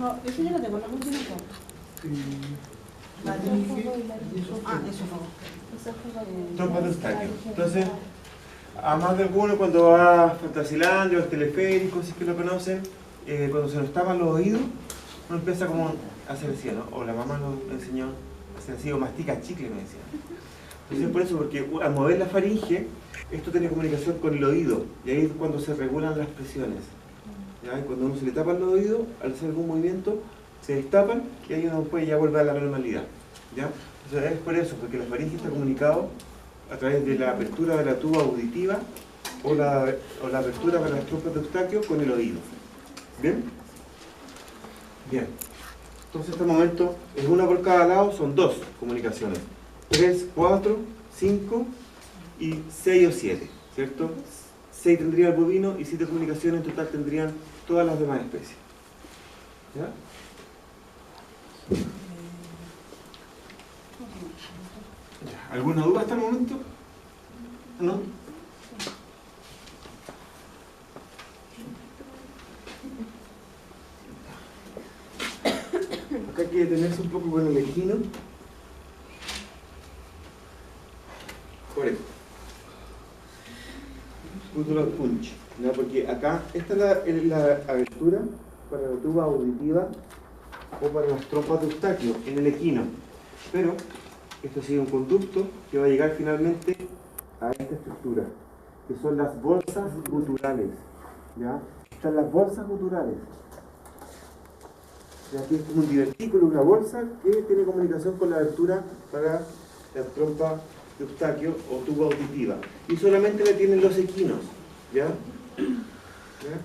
No, eso yo lo tengo, la última cosa. Eso fue. Trompas de Eustaquio. Entonces, a más de alguno cuando va a Fantasilandia o al teleférico, si es que lo conocen, cuando se nos tapan los oídos, uno empieza como a hacer así, ¿no? O la mamá nos enseñó a hacer así, o mastica chicle, me decía. Entonces, por eso, porque al mover la faringe, esto tiene comunicación con el oído, y ahí es cuando se regulan las presiones. ¿Ya? Y cuando uno se le tapan los oídos, al hacer algún movimiento, se destapan y ahí uno puede ya volver a la normalidad. ¿Ya? Entonces, es por eso, porque la faringe está comunicado a través de la apertura de la tuba auditiva o la apertura para las trompas de Eustaquio con el oído. ¿Bien? Bien. Entonces, este momento es una por cada lado, son 2 comunicaciones. 3, 4, 5 y 6 o 7, ¿cierto? 6 tendría el bovino y 7 comunicaciones en total tendrían todas las demás especies. ¿Ya? ¿Alguna duda hasta el momento? ¿No? Acá hay que detenerse un poco con el equino. Por esto. Gutural punch. ¿Ya? Porque acá, esta es la abertura para la tuba auditiva o para las trompas de Eustaquio en el equino. Pero esto sigue un conducto que va a llegar finalmente a esta estructura, que son las bolsas guturales. ¿Ya? Están las bolsas guturales. Y aquí es como un divertículo, una bolsa que tiene comunicación con la abertura para la trompa de Eustaquio o tuba auditiva. Y solamente la tienen los equinos. ¿Ya? ¿Ya?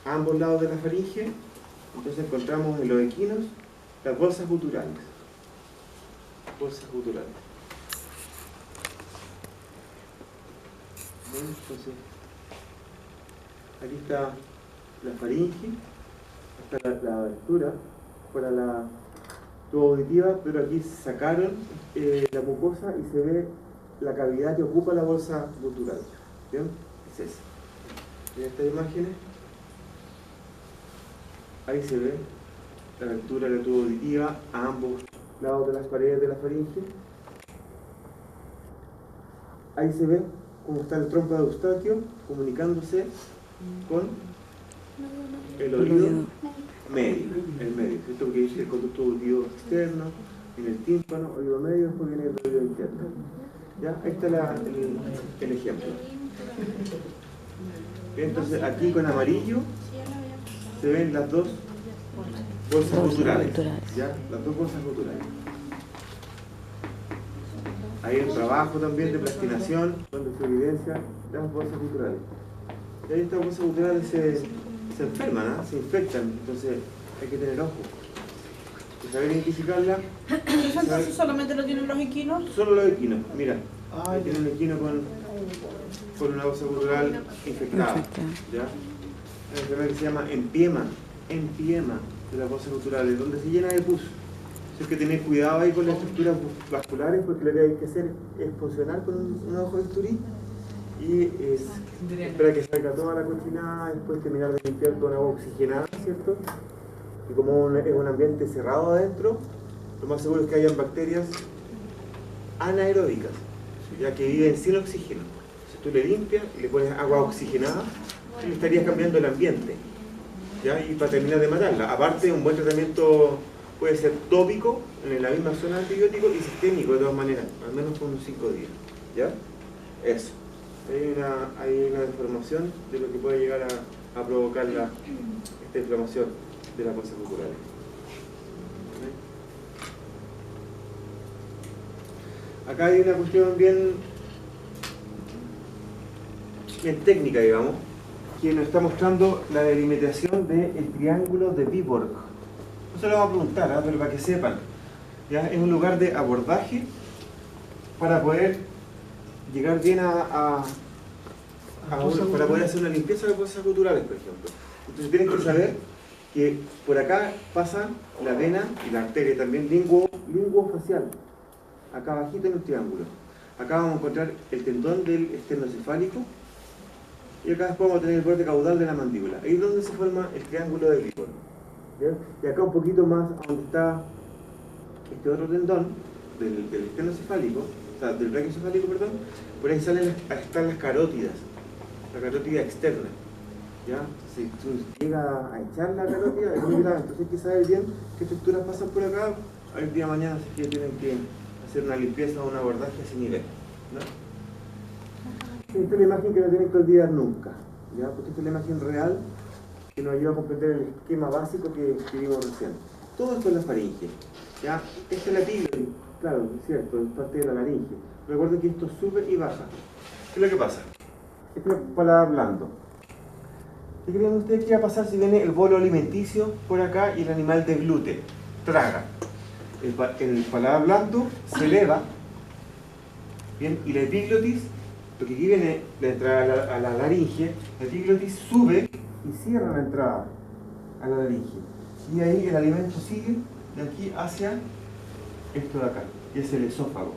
A ambos lados de la faringe, entonces encontramos en los equinos las bolsas guturales. Bolsas guturales. Bueno, entonces, aquí está la faringe, está la abertura para la tuba auditiva, pero aquí sacaron la mucosa y se ve la cavidad que ocupa la bolsa gutural. ¿Bien? Es esa. En estas imágenes, ahí se ve la abertura de la tuba auditiva a ambos lados de las paredes de la faringe. Ahí se ve cómo está la trompa de Eustaquio comunicándose con el oído medio, el medio, ¿cierto? Porque dice el conducto auditivo externo, en el tímpano, oído medio, después viene el oído interno. ¿Ya? Ahí está el ejemplo. Entonces aquí con amarillo se ven las 2 bolsas guturales. ¿Ya? Las 2 bolsas guturales. Hay el trabajo también de plastinación, donde se evidencia las bolsas guturales. Y ahí estas bolsas guturales se enferman, ¿eh? Se infectan, entonces hay que tener ojo. Y saber identificarla. ¿Eso entonces solamente lo tienen los equinos? Solo los equinos, mira. Ahí tiene un equino con una bolsa gutural infectada. ¿Ya? Hay una enfermedad que se llama empiema de las bolsas guturales, donde se llena de pus. Hay que tener cuidado ahí con las estructuras vasculares, porque lo que hay que hacer es funcionar con un ojo de bisturí y esperar que salga toda la cochinada, después terminar de limpiar con agua oxigenada, ¿cierto? Y como es un ambiente cerrado adentro, lo más seguro es que hayan bacterias anaeróbicas, ya que viven sin oxígeno. Si tú le limpias y le pones agua oxigenada, le estarías cambiando el ambiente, ¿ya? Y para terminar de matarla. Aparte, un buen tratamiento puede ser tópico en la misma zona de antibiótico y sistémico de todas maneras, al menos por unos 5 días. ¿Ya? Eso. Hay una información de lo que puede llegar a provocar esta inflamación de las bolsas guturales. Acá hay una cuestión bien técnica, digamos, que nos está mostrando la delimitación del triángulo de Viborg. No se lo vamos a preguntar, pero para que sepan, ¿ya? Es un lugar de abordaje para poder llegar bien para poder hacer una limpieza de bolsas guturales, por ejemplo. Entonces tienen que saber que por acá pasa la vena y la arteria también linguofacial, acá abajito en el triángulo. Acá vamos a encontrar el tendón del esternocefálico y acá después vamos a tener el borde caudal de la mandíbula. Ahí es donde se forma el triángulo de Viborg. ¿bien? Y acá un poquito más, donde está este otro tendón del esternocefálico, o sea, del brachiocefálico, perdón, por ahí están las carótidas, la carótida externa. ¿Ya? Si tú llegas a echar la carótida, es muy grave, entonces hay que saber bien qué estructuras pasan por acá. El día de mañana si que tienen que hacer una limpieza o un abordaje a ese nivel, ¿no? Esta es la imagen que no tienen que olvidar nunca, ¿ya? Porque esta es la imagen real que nos ayuda a comprender el esquema básico que vimos recién. Todo esto es la faringe, ¿ya? Esta es la tigre, claro, es cierto, es parte de la laringe. Recuerden que esto sube y baja. ¿Qué es lo que pasa? Este es paladar blando. ¿Qué creen ustedes que va a pasar si viene el bolo alimenticio por acá y el animal deglute? Traga. El paladar blando se eleva, ¿bien? Y la epiglotis, lo que aquí viene la entrada a la laringe, la epiglotis sube y cierra la entrada a la laringe. Y ahí el alimento sigue de aquí hacia esto de acá, que es el esófago.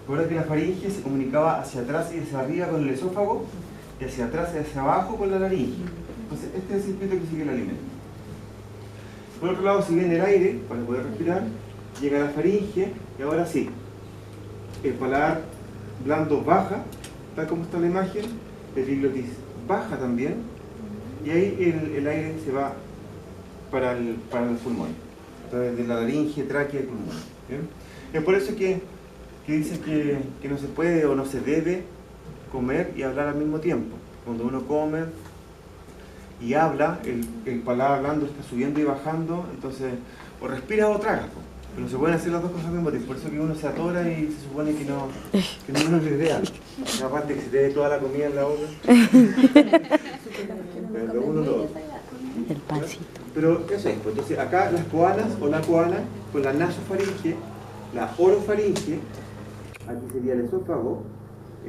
Recuerda que la faringe se comunicaba hacia atrás y hacia arriba con el esófago, y hacia atrás y hacia abajo con la laringe. Entonces, este es el circuito que sigue el alimento. Por otro lado, si viene el aire, para poder respirar, llega a la faringe, y ahora sí, el paladar blando baja, tal como está la imagen, el epiglotis baja también, y ahí el aire se va para el pulmón, a través de la laringe, tráquea y pulmón. ¿Bien? Es por eso que dicen que no se puede o no se debe comer y hablar al mismo tiempo. Cuando uno come y habla, el paladar blando está subiendo y bajando, entonces o respira o traga, pero se pueden hacer las dos cosas al mismo tiempo. Por eso que uno se atora y se supone que no es la idea. Aparte que se te dé toda la comida en la boca. Pero uno todo. El pancito. Pero eso es, pues, entonces acá las coanas o la coana con la nasofaringe, la orofaringe, aquí sería el esófago,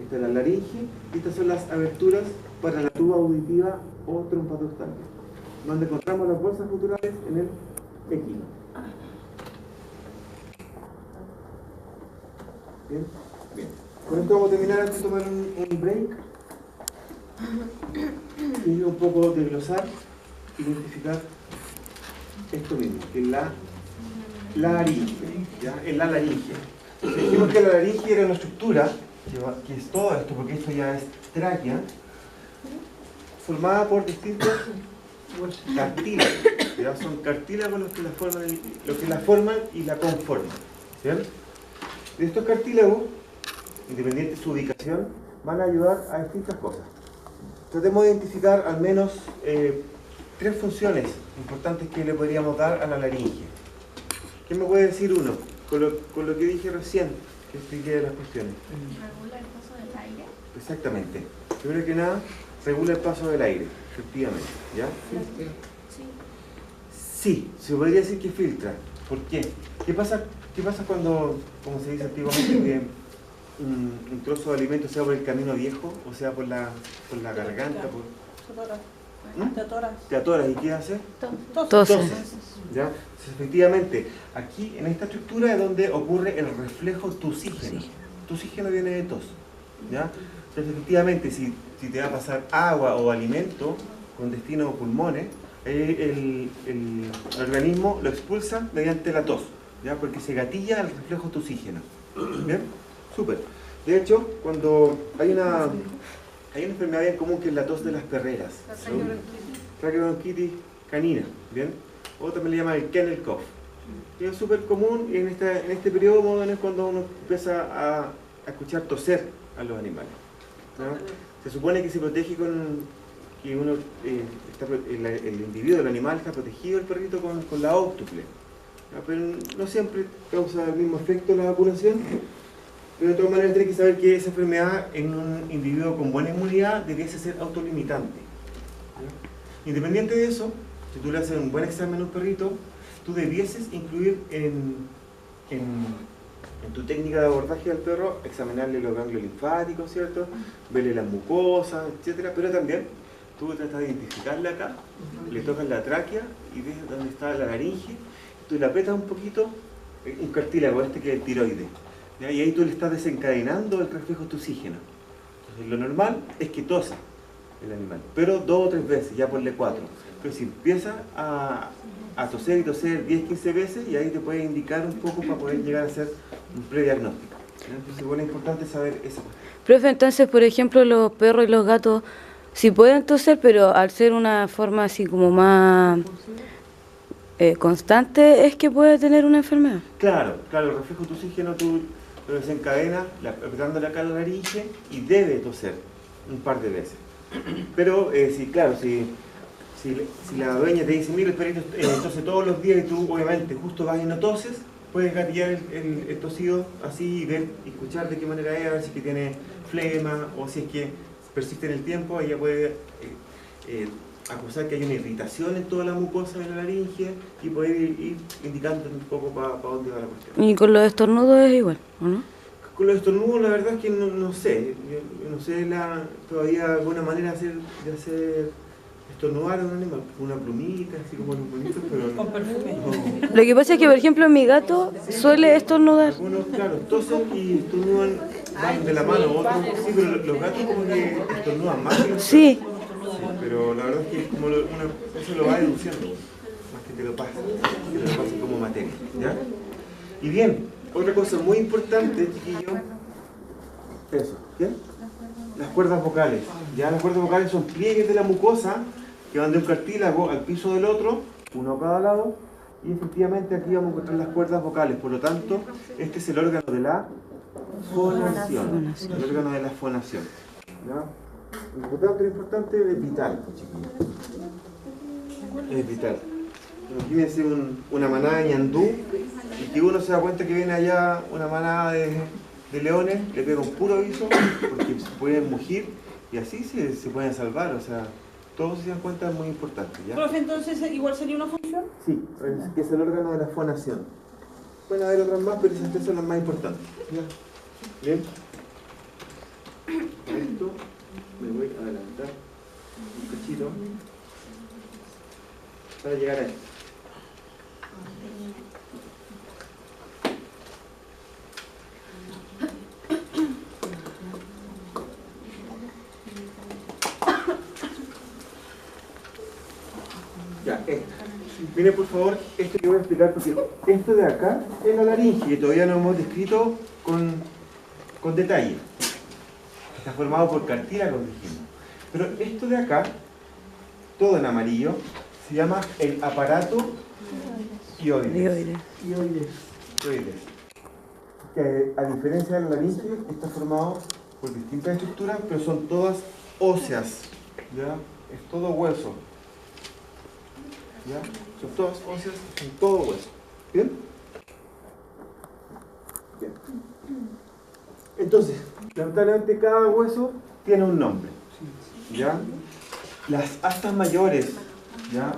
esta es la laringe, y estas son las aberturas para la tuba auditiva o trompa ductal, donde encontramos las bolsas guturales en el equino. Bien, bien. Con esto vamos a terminar antes de tomar un break y un poco desglosar, identificar esto mismo, que es la laringe, ¿ya? Es la laringe. Entonces, dijimos que la laringe era una estructura, que es todo esto, porque esto ya es tráquea, formada por distintos cartílagos, ¿ya? Son cartílagos los que la forman y la conforman, ¿cierto? De estos cartílagos, independiente de su ubicación, van a ayudar a distintas cosas. Tratemos de identificar al menos 3 funciones importantes que le podríamos dar a la laringe. ¿Qué me puede decir uno? Con lo que dije recién, que expliqué las cuestiones. ¿Regula el paso del aire? Exactamente. Primero que nada, regula el paso del aire, efectivamente. ¿Ya? Sí, se podría decir que filtra. ¿Por qué? ¿Qué pasa cuando, como se dice antiguamente, que un trozo de alimento sea por el camino viejo, o sea por la garganta? Te atoras, ¿y qué hace? Toses. ¿Ya? Entonces, efectivamente, aquí en esta estructura es donde ocurre el reflejo tusígeno. Tusígeno viene de tos, ¿ya? Entonces, efectivamente, si te va a pasar agua o alimento con destino a pulmones, el organismo lo expulsa mediante la tos, ¿ya? Porque se gatilla el reflejo tusígeno. ¿Bien? Súper. De hecho, cuando hay una enfermedad bien común que es la tos de las perreras, traqueobronquitis canina, ¿bien? O también le llaman el kennel cough. Y es súper común en este periodo más o menos cuando uno empieza a escuchar toser a los animales, ¿no? Se supone que se protege con que uno el individuo, el animal está protegido, el perrito, con la óctuple, ¿no? Pero no siempre causa el mismo efecto la vacunación. Pero de todas maneras tienes que saber que esa enfermedad en un individuo con buena inmunidad debiese ser autolimitante. Independiente de eso, si tú le haces un buen examen a un perrito, tú debieses incluir en tu técnica de abordaje del perro, examinarle los ganglios linfáticos, ¿cierto? Verle las mucosas, etcétera, pero también tú tratas de identificarle acá, le tocas la tráquea y ves dónde está la laringe, tú le apretas un poquito, un cartílago que es el tiroides. ¿Ya? Y ahí tú le estás desencadenando el reflejo tusígeno. Entonces, lo normal es que tosa, el animal. Pero 2 o 3 veces, ya ponle 4. Pero si empieza a toser y toser 10, 15 veces, y ahí te puede indicar un poco para poder llegar a hacer un prediagnóstico. Entonces, bueno, es importante saber eso. Profe, entonces, por ejemplo, los perros y los gatos sí pueden toser, pero al ser una forma así como más constante, es que puede tener una enfermedad. Claro, el reflejo de oxígeno tú lo desencadena apretando acá la laringe y debe toser un par de veces. Pero, si la dueña te dice, mira, el perrito tose todos los días y tú obviamente justo vas y no toses, puedes gatillar el tosido así y ver y escuchar de qué manera es, a ver si es que tiene flema o si es que persiste en el tiempo. Ella puede acusar que hay una irritación en toda la mucosa de la laringe y poder ir indicando un poco para dónde va la cuestión. Y con los estornudos es igual, ¿o no? Con los estornudos la verdad es que no sé, no sé todavía alguna manera de hacer estornudar a un animal, una plumita, así como los bonitos, pero Con perfume. no. Lo que pasa es que, por ejemplo, mi gato suele estornudar. Algunos, claro, tosen y estornudan, van de la mano, otros sí, pero los gatos como que estornudan más que los Sí. perros. Pero la verdad es que como eso lo va deduciendo, más que te lo pase como materia, ¿ya? Y bien, otra cosa muy importante, chiquillos, eso, ¿bien? Las cuerdas vocales, ¿ya? Las cuerdas vocales son pliegues de la mucosa que van de un cartílago al piso del otro, uno a cada lado, y efectivamente aquí vamos a encontrar las cuerdas vocales. Por lo tanto, este es el órgano de la fonación, el órgano de la fonación, ¿ya? Lo importante es vital, chiquillos. Es vital. Imagínense una manada de ñandú y que uno se da cuenta que viene allá una manada de leones, le pega un puro aviso porque se pueden mugir y así se pueden salvar. O sea, todos se dan cuenta, es muy importante, ¿ya? Profe, entonces, ¿igual sería una función? Sí, que es el órgano de la fonación. Pueden haber otras más, pero esas tres son las más importantes, ¿ya? Bien. Con esto me voy a adelantar un cachito para llegar a esto. Ya, esta. Miren por favor, esto que voy a explicar, porque esto de acá es la laringe, que todavía no hemos descrito con detalle. Está formado por cartílagos, dijimos. Pero esto de acá, todo en amarillo, se llama el aparato hioides. Hioides. Que a diferencia de la laringe, está formado por distintas estructuras, pero son todas óseas. ¿Ya? Es todo hueso. ¿Ya? Son todas óseas, son todo hueso. ¿Bien? Bien. Entonces, lamentablemente cada hueso tiene un nombre. ¿Ya? Las astas mayores, ¿ya?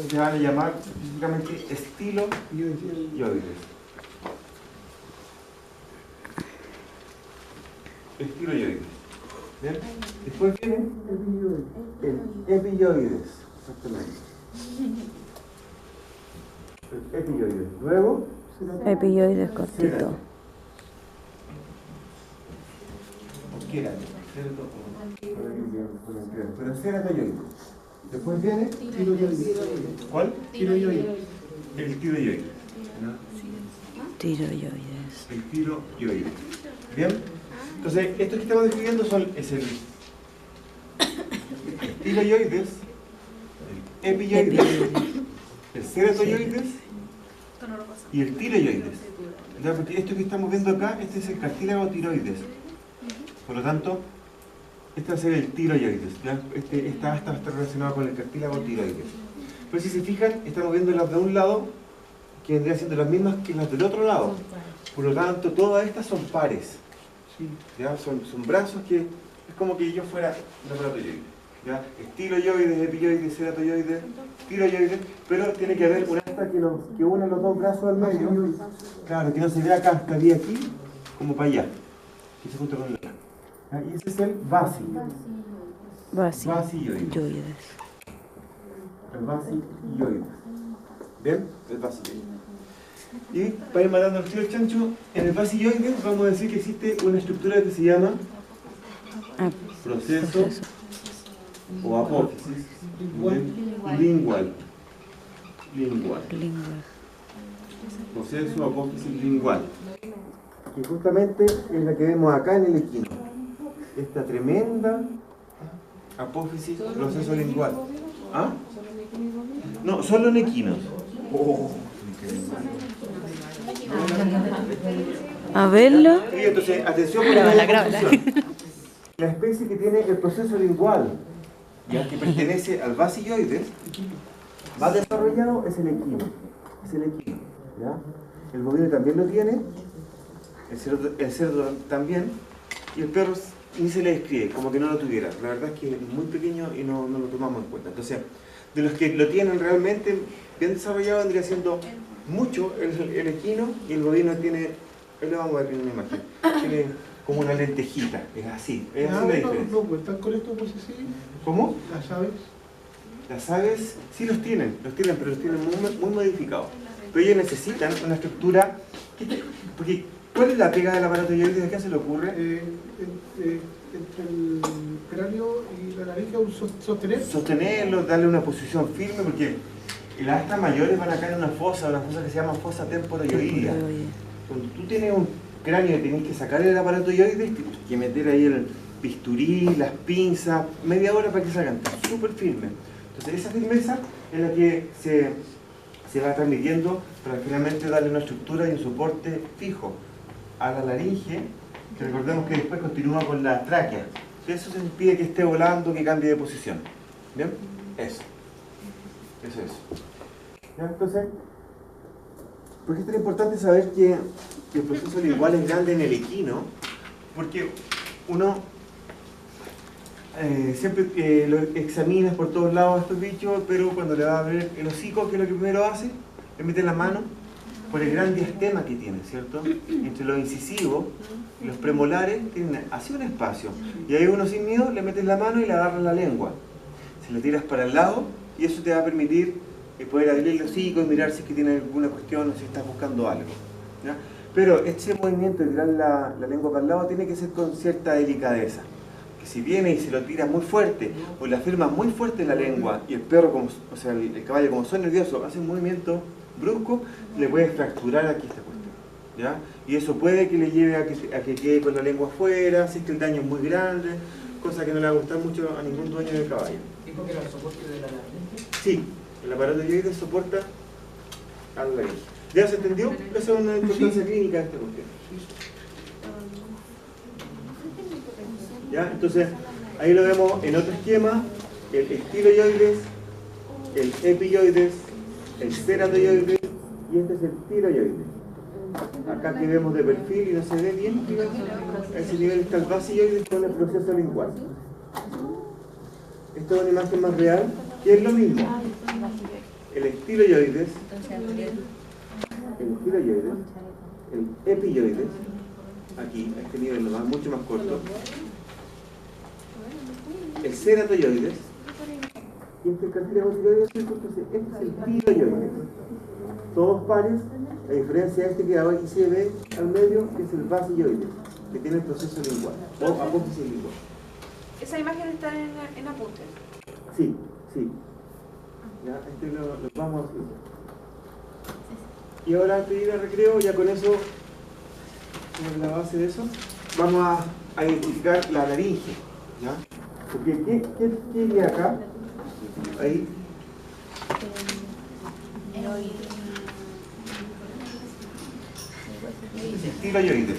Se van a llamar específicamente estiloioides. Estiloioides. ¿Bien? Después viene el epioides. Exactamente. El epioides. Luego, Epioides cortito. Pero ceratoioides. Después viene ¿cuál? Tiroioides. El tiroioides. Tiroioides. El tiroioides. ¿Bien? Entonces, estos que estamos describiendo es el tiroioides, el epioides, el ceratoioides y el tiroioides. ¿Ya? Porque esto que estamos viendo acá, este es el cartílago tiroides. Por lo tanto, este va a ser el tiroioides. ¿Ya? Esta asta está relacionada con el cartílago tiroides. Pero si se fijan, estamos viendo las de un lado que vendrían siendo las mismas que las del otro lado. Por lo tanto, todas estas son pares. ¿Ya? Son brazos que es como que yo fuera un aparato-yoide. ¿Ya? Estiloioides, epioides, ceratoioides, tiroioides, pero tiene que haber una asta que une los dos brazos al medio. Claro, que no se ve acá, estaría aquí, como para allá. Que se junta con el otro. Y ese es el basioides. El basioides. ¿Bien? El basioides. Y para ir matando al tiro chancho, en el basioides vamos a decir que existe una estructura que se llama proceso o apófisis lingual. Proceso o apófisis lingual. Que justamente es la que vemos acá en el equino. Esta tremenda apófisis, proceso lingual. ¿Ah? No, solo en equinos. A verlo. Y entonces, atención con la confusión. La especie que tiene el proceso lingual, ya que pertenece al basilloides, más desarrollado es el equino. ¿Ya? El bovino también lo tiene, el cerdo también, y el perro ni se le describe, como que no lo tuviera. La verdad es que es muy pequeño y no lo tomamos en cuenta. Entonces, de los que lo tienen realmente bien desarrollado, vendría siendo mucho el equino, y el bovino tiene, ahí lo vamos a ver en una imagen, tiene como una lentejita, es así la diferencia. No, pues están con esto, pues sí. ¿Cómo? Las aves. Las aves sí los tienen, pero los tienen muy modificados. Pero ellos necesitan una estructura, porque ¿cuál es la pega del aparato yoides? ¿A qué se le ocurre? Entre el cráneo y la nariz, sostener. Sostenerlo, darle una posición firme, porque las astas mayores van a caer en una fosa que se llama fosa temporoyoidea. Cuando tú tienes un cráneo y tenés que sacar el aparato yoides, tienes que meter ahí el bisturí, las pinzas, media hora para que salgan súper firmes. Entonces esa firmeza es la que se va transmitiendo para finalmente darle una estructura y un soporte fijo a la laringe, que recordemos que después continúa con la tráquea. Eso se impide que esté volando, que cambie de posición. ¿Bien? Eso es. ¿Ya? Entonces, ¿por qué es tan importante saber que el proceso lingual es grande en el equino? Porque uno siempre lo examinas por todos lados a estos bichos, pero cuando le va a ver el hocico, ¿qué es lo que primero hace? Le mete la mano por el gran diastema que tiene, ¿cierto? Entre los incisivos y los premolares tienen así un espacio. Y ahí uno sin miedo le metes la mano y le agarras la lengua. Se la tiras para el lado y eso te va a permitir poder abrir el hocico y mirar si es que tiene alguna cuestión o si estás buscando algo. ¿Ya? Pero este movimiento de tirar la lengua para el lado tiene que ser con cierta delicadeza. Que si viene y se lo tira muy fuerte o le afirma muy fuerte la lengua y el perro, o sea, el caballo como son nervioso, hace un movimiento brusco, le puede fracturar aquí esta cuestión, ¿ya? Y eso puede que le lleve a que quede con la lengua afuera, si es que el daño es muy grande, cosa que no le va a gustar mucho a ningún dueño de caballo. ¿Dijo que era el soporte de la laringe? Sí, el aparato yoides soporta a la laringe. ¿Ya se entendió? Esa es una importancia clínica de esta cuestión. ¿Ya? Entonces, ahí lo vemos en otro esquema, el estiloyoides, el epioides, el ceratoyoides y este es el tiroyoides. Acá que vemos de perfil y no se ve bien, a ese nivel está el basilloides con el proceso lingual. Esta es una imagen más real, que es lo mismo. El estiloyoides, el epioides, aquí, a este nivel nomás, mucho más corto. El ceratoyoides y este es el cartílago tiroides, entonces este es el tiroyoides. Todos pares, a diferencia de este que aquí se ve al medio, que es el basilloides, que tiene el proceso lingual, o apófisis lingual. Esa imagen está en apuntes. Sí. Ya, este lo vamos a hacer. Y ahora antes de ir al recreo, ya con eso, sobre la base de eso, vamos a identificar la laringe. ¿Ya? Porque ¿qué iría acá? Ahí. Tiroyoides.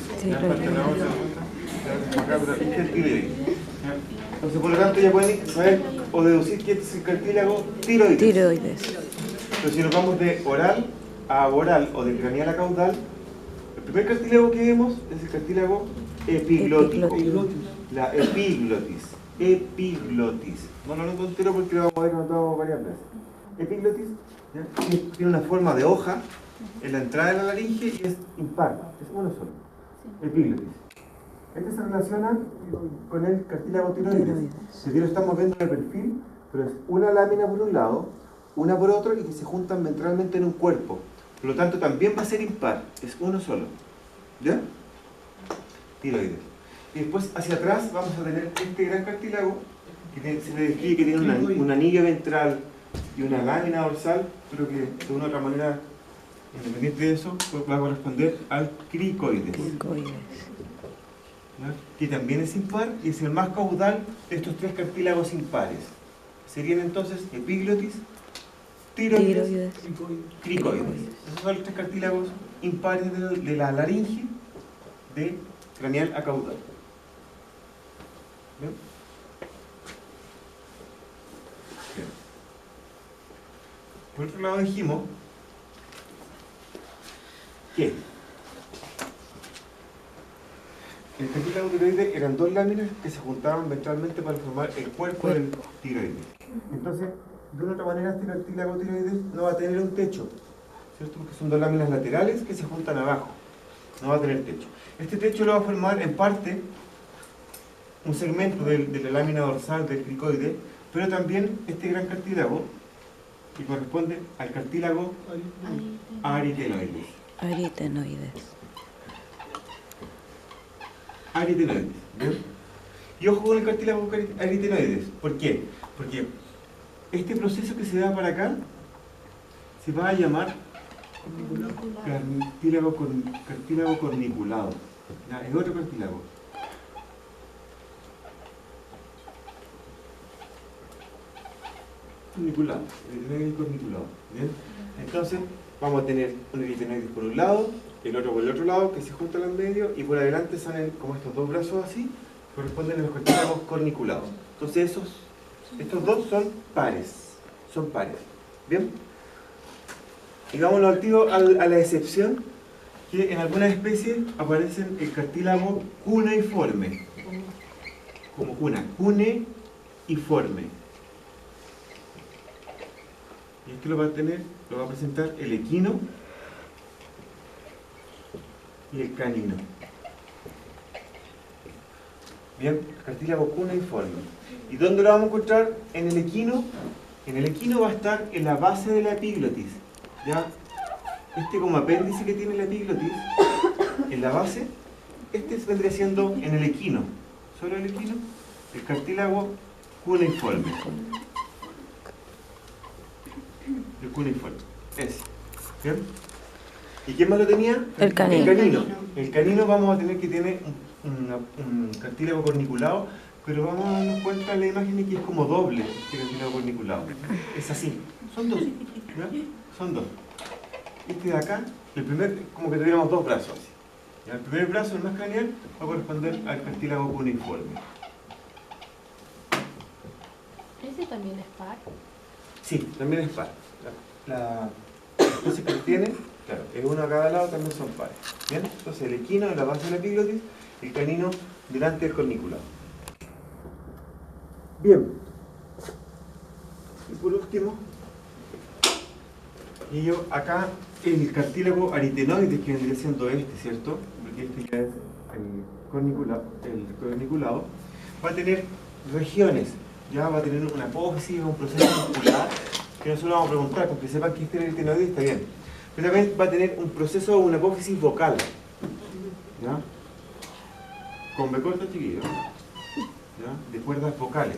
Entonces, por lo tanto, ya pueden saber o deducir que este es el cartílago tiroides. Pero si nos vamos de oral a oral o de craneal a caudal, el primer cartílago que vemos es el cartílago epiglótico. La epiglotis. No lo noto entero porque lo vamos a ver notado varias veces. Epiglotis, ¿ya? Tiene una forma de hoja en la entrada de la laringe y es impar, es uno solo. Epiglotis. Este se relaciona con el cartílago tiroides. Si lo estamos viendo en el perfil, pero es una lámina por un lado, una por otro y que se juntan ventralmente en un cuerpo. Por lo tanto, también va a ser impar, es uno solo. ¿Ya? Tiroides. Y después hacia atrás vamos a tener este gran cartílago que se le describe que tiene un anillo ventral y una lámina dorsal, pero que de una u otra manera, independiente de eso, va a corresponder al cricoides. ¿Ya? Que también es impar y es el más caudal de estos tres cartílagos impares. Serían entonces epiglotis, tiroides, cricoides. Esos son los tres cartílagos impares de la laringe de craneal a caudal. ¿Bien? Bien. Por otro lado dijimos que el cartílago tiroide eran dos láminas que se juntaban ventralmente para formar el cuerpo del tiroides. Entonces, de una otra manera, este cartílago tiroides no va a tener un techo, ¿cierto? Porque son dos láminas laterales que se juntan abajo. No va a tener techo. Este techo lo va a formar en parte un segmento de la lámina dorsal del cricoide, pero también este gran cartílago que corresponde al cartílago aritenoides. Aritenoides. ¿Bien? Y ojo con el cartílago aritenoides. ¿Por qué? Porque este proceso que se da para acá se va a llamar cartílago corniculado. ¿Ya? Es otro cartílago. Corniculado. Aritenoides corniculado. ¿Bien? Entonces vamos a tener un aritenoides por un lado, el otro por el otro lado, que se juntan en medio, y por adelante salen como estos dos brazos así, corresponden a los cartílagos corniculados. Entonces estos dos son pares. Son pares. ¿Bien? Y vámonos al tiro a la excepción, que en algunas especies aparecen el cartílago cuneiforme. Como cuna, cuneiforme. Y este lo va a presentar el equino y el canino. Bien, cartílago cuneiforme. ¿Y dónde lo vamos a encontrar? En el equino. En el equino va a estar en la base de la epiglotis. ¿Ya? Este como apéndice que tiene la epiglotis, en la base, este vendría siendo en el equino. Solo el equino, el cartílago cuneiforme. El cuneiforme. Ese. ¿Bien? ¿Y quién más lo tenía? El canino. El canino vamos a tener que tener un cartílago corniculado, pero vamos a darnos cuenta en la imagen de que es como doble el cartílago corniculado. Es así. Son dos. ¿Ya? Son dos. Este de acá, el primer, como que tuviéramos dos brazos así. ¿Ya? El primer brazo, el más craneal, va a corresponder al cartílago cuneiforme. ¿Ese también es par? Sí, también es par. La especie que tiene, claro, es uno a cada lado, también son pares. ¿Bien? Entonces el equino en la base de la epiglotis, el canino delante del corniculado. Bien. Y por último, y yo acá el cartílago aritenoides, que vendría siendo este, ¿cierto? Porque este ya es el corniculado, va a tener regiones, ya va a tener una apófisis, un proceso muscular, que nosotros vamos a preguntar, porque sepan que este aritenoide está bien. Pero también va a tener un proceso, una apófisis vocal, ¿ya? Con B corto chiquillo, ¿ya? De cuerdas vocales,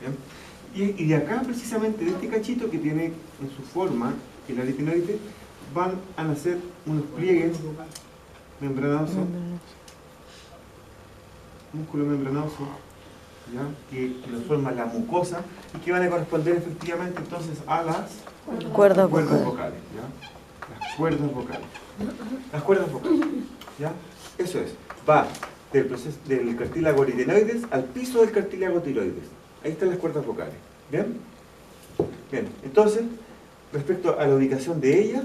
¿bien? Y de acá precisamente, de este cachito que tiene en su forma el aritenoide, van a nacer unos pliegues membranosos, músculo membranoso, ¿ya? Que nos forma la mucosa y que van a corresponder efectivamente entonces a las Cuerdas vocales, ¿ya? Las cuerdas vocales. Las cuerdas vocales, ¿ya? Eso es. Va del proceso del cartílago aritenoides al piso del cartílago tiroides. Ahí están las cuerdas vocales. ¿Bien? Bien. Entonces, respecto a la ubicación de ellas,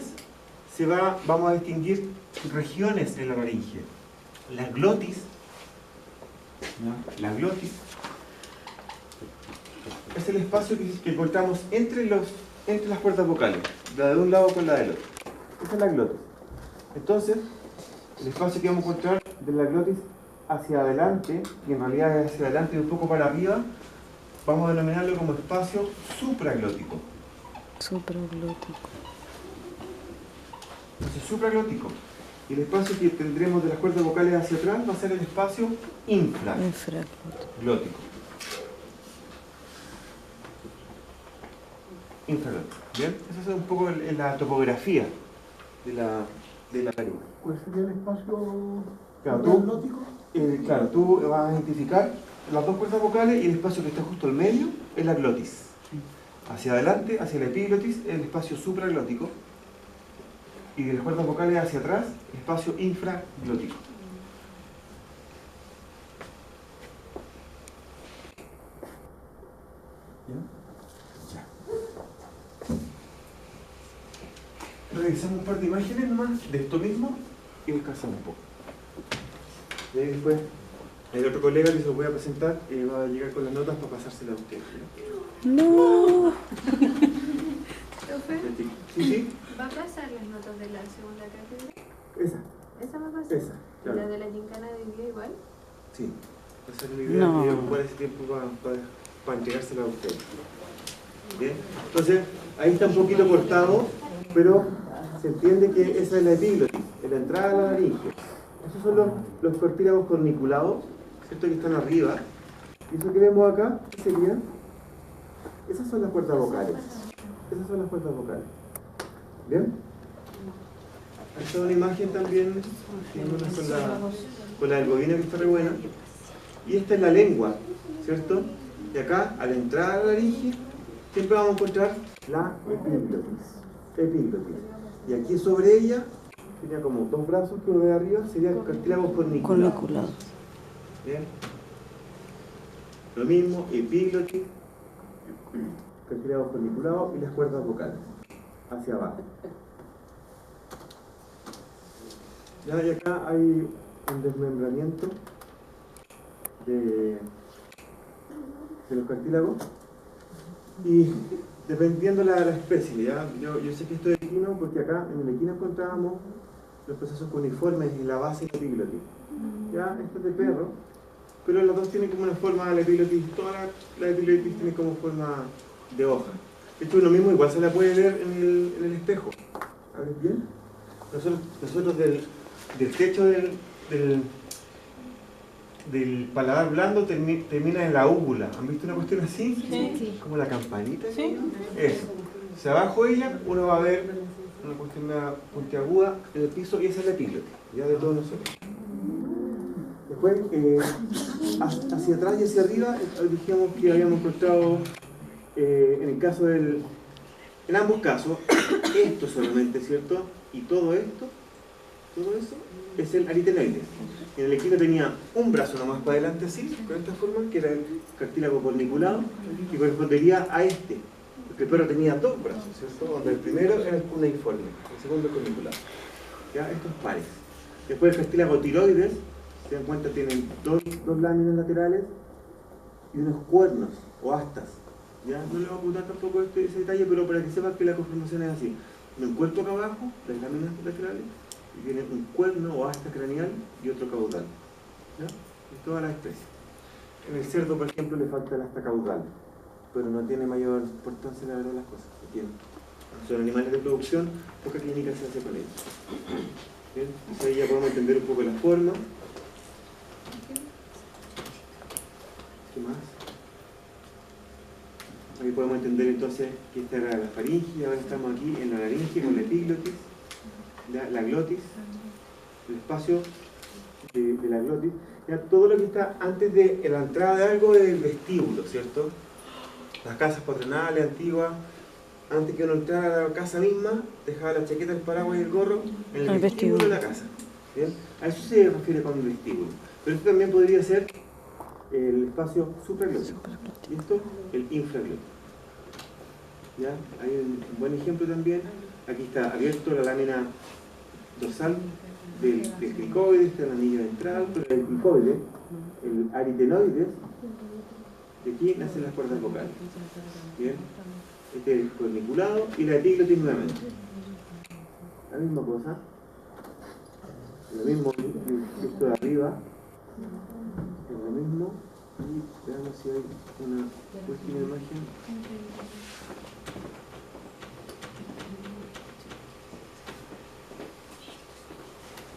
vamos a distinguir regiones en la laringe. La glotis, ¿ya? La glotis es el espacio que cortamos entre las cuerdas vocales, la de un lado con la del otro. Esa es la glotis. Entonces, el espacio que vamos a encontrar de la glotis hacia adelante, y en realidad es hacia adelante y un poco para arriba, vamos a denominarlo como espacio supraglótico. Supraglótico. Entonces, supraglótico. Y el espacio que tendremos de las cuerdas vocales hacia atrás va a ser el espacio infraglótico. Infraglótico. ¿Bien? Esa es un poco la topografía de la laringe. ¿Cuál sería el espacio Claro, glótico? Claro, tú vas a identificar las dos cuerdas vocales y el espacio que está justo al medio es la glotis. Hacia adelante, hacia la epiglotis, el espacio supraglótico. Y de las cuerdas vocales hacia atrás, el espacio infraglótico. ¿Ya? Revisamos un par de imágenes nomás de esto mismo y descansamos un poco. Y ahí después, el otro colega que se lo voy a presentar va a llegar con las notas para pasárselas a usted. No. ¿Profe? Sí, sí. ¿Va a pasar las notas de la segunda cátedra? Esa, ¿Esa va a pasar? esa, ¿Y claro. la de la gincana de hoy día igual? Sí. Esa es la idea No. que voy a ocupar ese tiempo para entregársela a usted. Bien. Entonces, ahí está un poquito cortado, pero se entiende que esa es la epiglotis, es la entrada a la laringe. Esos son los cartílagos corniculados, ¿cierto? Que están arriba. Y eso que vemos acá, ¿qué serían? Esas son las cuerdas vocales. Esas son las cuerdas vocales. ¿Bien? Ahí está una imagen también, con la del bovino que está re buena. Y esta es la lengua, ¿cierto? Y acá, al entrar a la laringe, siempre vamos a encontrar la epiglotis. Y aquí sobre ella, tenía como dos brazos que uno ve arriba, serían cartílagos corniculados. ¿Bien? Lo mismo, epiglotis, cartílagos corniculados y las cuerdas vocales, hacia abajo. Ya, y acá hay un desmembramiento de los cartílagos y dependiendo la especie, ¿ya? Yo sé que esto es equino porque acá en el equino encontrábamos los procesos cuneiformes en la base de la epiglotis. Ya, esto es de perro, pero los dos tienen como una forma, la epiglotis, toda la epiglotis tiene como forma de hoja. Esto es lo mismo, igual se la puede ver en el espejo. A ver bien. Nosotros del techo del paladar blando termina en la úvula. ¿Han visto una cuestión así? Sí. Como la campanita. Sí. Eso. O sea, abajo de ella uno va a ver una cuestión puntiaguda en el piso y esa es la epiglotis, ya de todos nosotros. Después, hacia atrás y hacia arriba, dijimos que habíamos encontrado, en el caso en ambos casos, esto solamente, ¿cierto? Y todo esto, todo eso, es el aritenoides. En el equino tenía un brazo nomás para adelante así, con esta forma, que era el cartílago corniculado, y correspondería a este. Porque el perro tenía dos brazos, ¿cierto? Donde el primero era el cuneiforme, el segundo el corniculado. ¿Ya? Estos pares. Después el cartílago tiroides, se dan cuenta, tienen dos láminas laterales y unos cuernos o astas. ¿Ya? No le voy a ocultar tampoco ese detalle, pero para que sepas que la conformación es así. Un cuerpo acá abajo, las láminas laterales, y tiene un cuerno o asta craneal y otro caudal. ¿Ya? En todas las especies. En el cerdo, por ejemplo, le falta el asta caudal, pero no tiene mayor importancia la verdad las cosas. Son animales de producción, poca clínica se hace con ellos. ¿Bien? Entonces ahí ya podemos entender un poco la forma. ¿Qué más? Ahí podemos entender entonces que esta era la faringe y ahora estamos aquí en la laringe con la epiglotis, la glotis, el espacio de la glotis. Ya, todo lo que está antes de la entrada de algo es el vestíbulo, ¿cierto? Las casas patronales antiguas, antes que uno entrara a la casa misma, dejaba la chaqueta, el paraguas y el gorro en el vestíbulo de la casa. ¿Bien? A eso se refiere con el vestíbulo. Pero esto también podría ser el espacio supraglótico. Y esto, el infraglótico. ¿Ya? Hay un buen ejemplo también. Aquí está abierto la lámina dorsal del cricoide, está el anillo ventral, pero el cricoide, el aritenoides, de aquí nacen las cuerdas vocales. ¿Bien? Este es el corniculado y la epiglotis nuevamente. La misma cosa. Lo mismo, esto de arriba. Es lo mismo. Y veamos si hay una última imagen.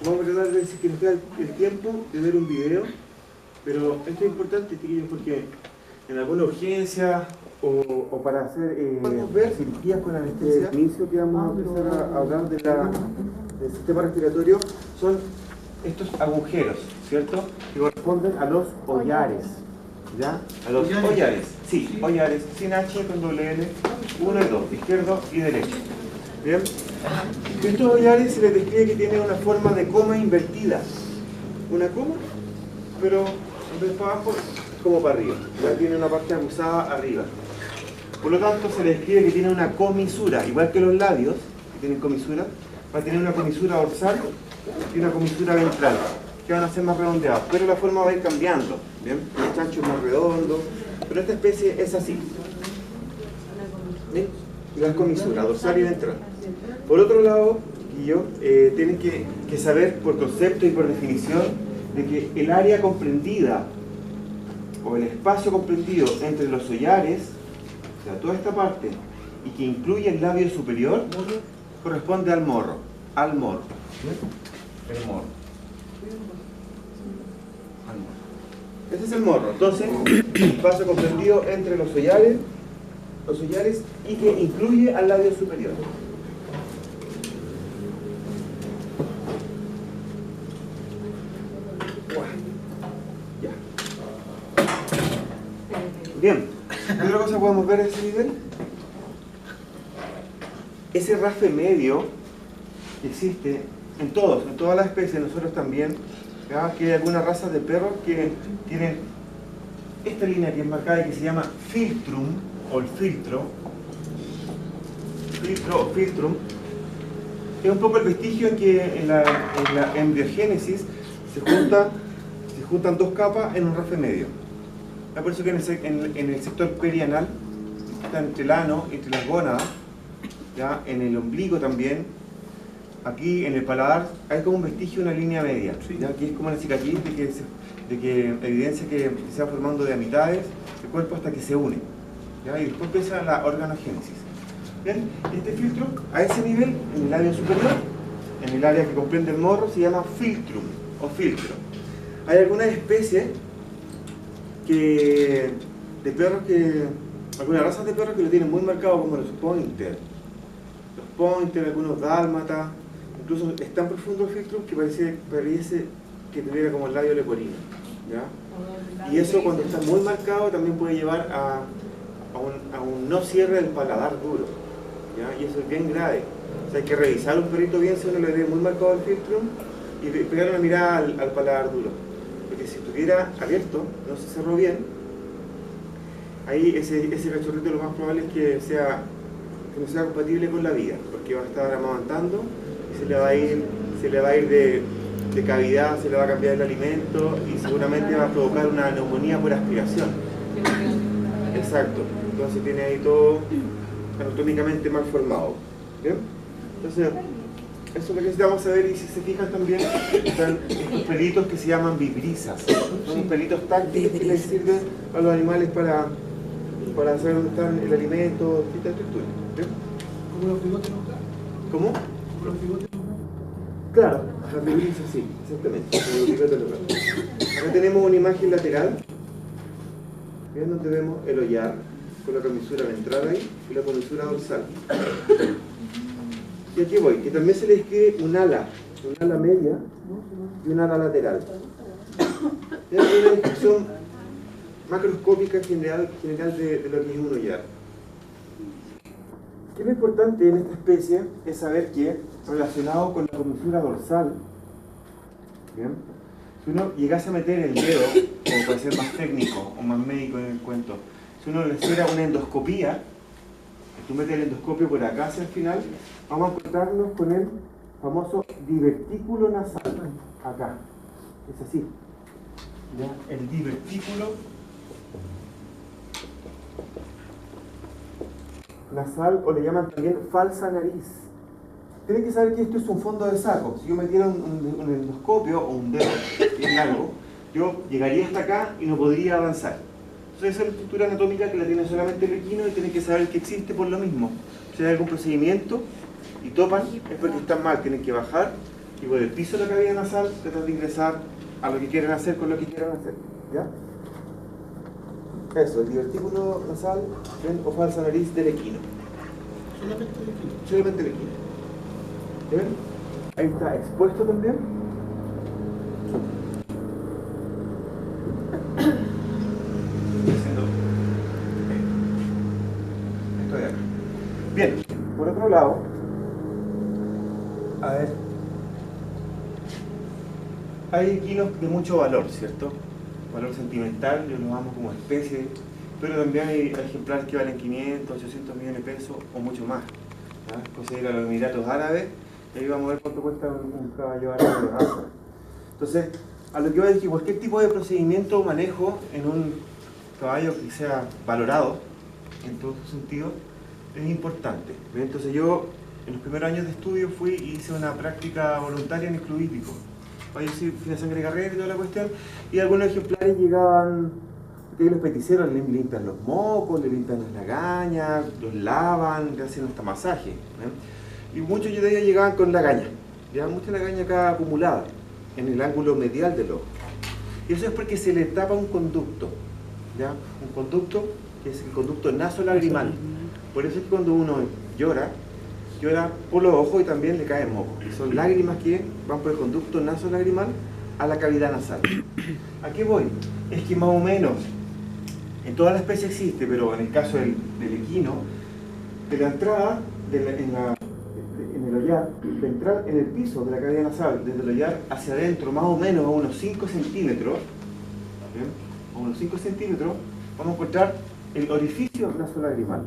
vamos a tratar de decir que nos queda el tiempo de ver un video, pero esto es importante, chiquillos, porque en alguna urgencia o para hacer podemos ver cirugías con anestesia. El inicio que vamos a empezar a hablar del sistema respiratorio son estos agujeros, ¿cierto? Que corresponden a los hollares, ¿ya? A los hollares, sí, hollares, sin H, con doble L, 1 y 2, izquierdo y derecho. ¿Bien? Estos hollares se les describe que tienen una forma de coma invertida. Una coma, pero en vez para abajo, como para arriba. Ya tiene una parte acusada arriba. Por lo tanto, se les describe que tiene una comisura, igual que los labios, que tienen comisura, va a tener una comisura dorsal y una comisura ventral, que van a ser más redondeados, pero la forma va a ir cambiando. ¿Bien? El chancho es más redondo, pero esta especie es así. ¿Bien? La comisura dorsal y ventral. Por otro lado, tienen que saber por concepto y por definición de que el área comprendida o el espacio comprendido entre los hollares, o sea, toda esta parte, y que incluye el labio superior, corresponde al morro. Al morro. El morro. Al morro. Este es el morro. Entonces, el espacio comprendido entre los hollares y que incluye al labio superior. Ya. Bien, ¿qué otra cosa podemos ver en ese nivel? Ese raspe medio que existe en todas las especies, nosotros también, ¿ya? Que hay algunas razas de perros que tienen esta línea que es marcada y que se llama filtrum, o el filtro o filtrum, es un poco el vestigio en que en la embriogénesis se juntan dos capas en un raspe medio. Es por eso que en el sector perianal, está entre el ano, entre las gónadas, ¿ya? En el ombligo también, aquí en el paladar, hay como un vestigio, una línea media, ¿ya? Aquí es como una cicatriz de que evidencia que se va formando de a mitades el cuerpo hasta que se une, ¿ya? Y después empieza la organogénesis. Bien, este filtro, a ese nivel, en el labio superior, en el área que comprende el morro, se llama filtrum o filtro. Hay algunas especies de perros algunas razas de perros que lo tienen muy marcado, como los pointer. Los pointer, algunos dálmatas, incluso es tan profundo el filtrum que parece que tuviera como el labio leporino, ¿ya? Y eso, cuando está muy marcado, también puede llevar a un no cierre del paladar duro, ¿ya? Y eso es bien grave. O sea, hay que revisar un perrito bien si uno le ve muy marcado el filtrum y pegar una mirada al paladar duro. Porque si estuviera abierto, no se cerró bien, ahí ese cachorrito lo más probable es que no sea compatible con la vida, porque va a estar amamantando y se le va a ir de cavidad, se le va a cambiar el alimento y seguramente va a provocar una neumonía por aspiración. Exacto, entonces tiene ahí todo anatómicamente mal formado. ¿Bien? Entonces, eso es lo que necesitamos saber. Y si se fijan también, están estos pelitos que se llaman vibrisas. Son pelitos táctiles que les sirven a los animales para saber dónde está el alimento, distintas estructuras. ¿Bien? ¿Como los bigotes locales? ¿Cómo? ¿Como los bigotes locales? Claro, las vibrisas sí, exactamente. Como los bigotes locales. Acá tenemos una imagen lateral, ¿bien? Donde vemos el hollar con la comisura ventral ahí y la comisura dorsal. Y aquí voy, que también se le escribe un ala media y un ala lateral. Es una descripción macroscópica general de lo que es un hollar. ¿Qué es lo importante en esta especie? Es saber que, relacionado con la comisura dorsal, ¿bien? Si uno llegase a meter el dedo, como para ser más técnico o más médico en el cuento, si uno le hiciera una endoscopía, tú metes el endoscopio por acá hacia el final, vamos a encontrarnos con el famoso divertículo nasal, acá, es así, ¿ya? El divertículo nasal, o le llaman también falsa nariz. Tienen que saber que esto es un fondo de saco. Si yo metiera un endoscopio o un dedo bien largo, yo llegaría hasta acá y no podría avanzar. Entonces esa es la estructura anatómica que la tiene solamente el equino y tienen que saber que existe por lo mismo. Si hay algún procedimiento y topan, es porque están mal, tienen que bajar y por el piso de la cavidad nasal tratan de ingresar a lo que quieran hacer con lo que quieran hacer. ¿Ya? Eso, el divertículo nasal, ¿ven? O falsa nariz del equino. Solamente el equino. ¿Ven? Ahí está expuesto también. Esto de acá. Bien, por otro lado, a ver, hay equinos de mucho valor, ¿cierto? Valor sentimental, yo los amo como especie, pero también hay ejemplares que valen 500, 800 millones de pesos o mucho más. Cosa de ir a los Emiratos Árabes, y ahí vamos a ver cuánto cuesta un caballo árabe de raza. Entonces, a lo que voy a decir, cualquier tipo de procedimiento o manejo en un caballo que sea valorado, en todos sus sentidos, es importante. Entonces yo, en los primeros años de estudio, fui y hice una práctica voluntaria en el club hípico. Ahí sí, fui a sangre carrera y toda la cuestión, y algunos ejemplares llegaban, que los peticeros le limpian los mocos, le limpian las lagañas, los lavan, le hacen hasta masaje. Y muchos de ellos llegaban con lagaña, mucha lagaña acá acumulada, en el ángulo medial del ojo. Y eso es porque se le tapa un conducto, un conducto que es el conducto nasolagrimal. Por eso es que cuando uno llora por los ojos y también le cae moco. Y son lágrimas que van por el conducto nasolagrimal a la cavidad nasal. ¿A qué voy? Es que más o menos, en todas las especies existe, pero en el caso del equino, de la entrada en el ollar, de entrar en el piso de la cavidad nasal, desde el ollar hacia adentro, más o menos a unos 5 centímetros, a unos 5 centímetros, vamos a encontrar el orificio nasolagrimal,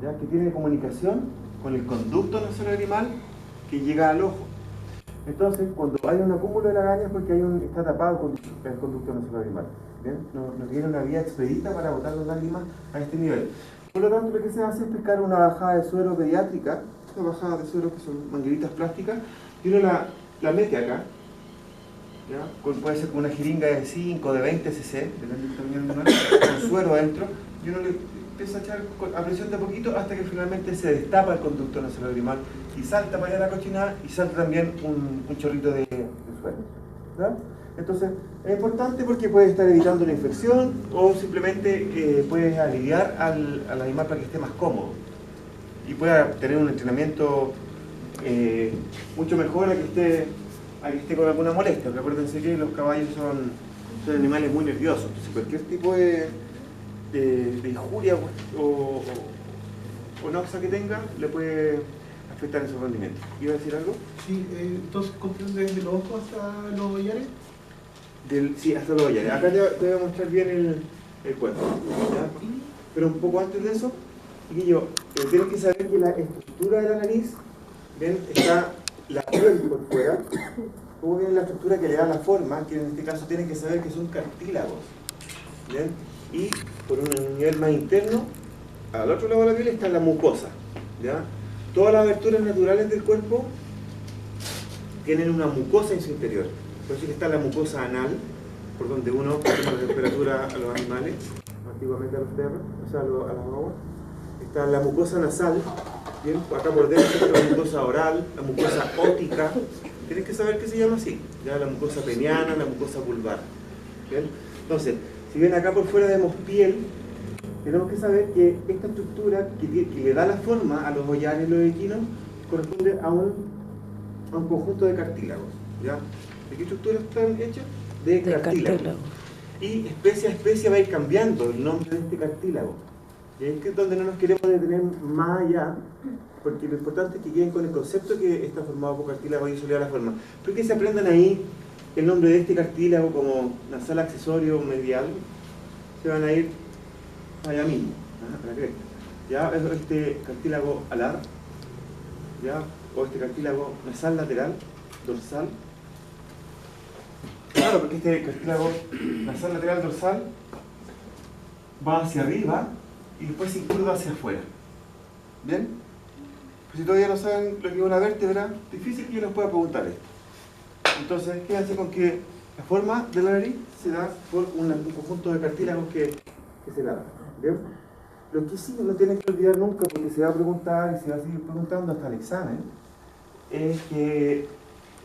que tiene comunicación con el conducto nasolagrimal que llega al ojo. Entonces, cuando hay un acúmulo de lagañas, porque está tapado el conducto nasolagrimal. No tiene una vía expedita para botar las lágrimas a este nivel. Por lo tanto, lo que se hace es pescar una bajada de suero pediátrica, estas bajadas de suero que son mangueritas plásticas, y uno la mete acá, puede ser con una jeringa de 5 de 20 cc, depende del tamaño del animal, con suero adentro, y uno le empieza a echar a presión de a poquito hasta que finalmente se destapa el conducto nasolagrimal y salta para allá la cochinada y salta también un chorrito de suero. Entonces, es importante porque puede estar evitando una infección o simplemente puedes aliviar al animal para que esté más cómodo y pueda tener un entrenamiento mucho mejor a que esté con alguna molestia. Porque acuérdense que los caballos son animales muy nerviosos, entonces cualquier tipo de injuria o noxa que tenga le puede afectar en su rendimiento. ¿Iba a decir algo? Sí, entonces comprende desde los ojos hasta los ollares. Sí, hasta los ollares. Acá te voy a mostrar bien el cuerpo. Pero un poco antes de eso, Guillo, tienes que saber que la estructura de la nariz, ¿ven? Está la piel por fuera, luego viene la estructura que le da la forma, que en este caso tienen que saber que son cartílagos. ¿Ven? Y por un nivel más interno, al otro lado de la piel está la mucosa. Todas las aberturas naturales del cuerpo tienen una mucosa en su interior. Por eso que está la mucosa anal, por donde uno toma la temperatura a los animales, antiguamente a los perros, o sea, a las guaguas. Está la mucosa nasal, ¿bien? Acá por dentro está la mucosa oral, la mucosa ótica. Tienes que saber que se llama así, la mucosa peniana, la mucosa vulvar. ¿Bien? Entonces, si bien acá por fuera vemos piel, tenemos que saber que esta estructura que le da la forma a los ollares y los equinos corresponde a un conjunto de cartílagos. ¿De qué estructuras están hechas? De cartílagos. Y especie a especie va a ir cambiando el nombre de este cartílago. Y ahí es donde no nos queremos detener más allá, porque lo importante es que queden con el concepto que está formado por cartílago y eso le da la forma. Pero que se aprendan ahí el nombre de este cartílago como nasal accesorio medial, se van a ir allá mismo, a la cresta. Este cartílago alar, o este cartílago nasal lateral, dorsal. Claro, porque este cartílago nasal lateral dorsal va hacia arriba y después se curva hacia afuera. ¿Bien? Pues si todavía no saben lo que es una vértebra, difícil que yo les pueda preguntar esto. Entonces, quédense con que la forma de la nariz se da por un conjunto de cartílagos que se da. ¿Bien? Lo que sí no tienen que olvidar nunca, porque se va a preguntar y se va a seguir preguntando hasta el examen, es que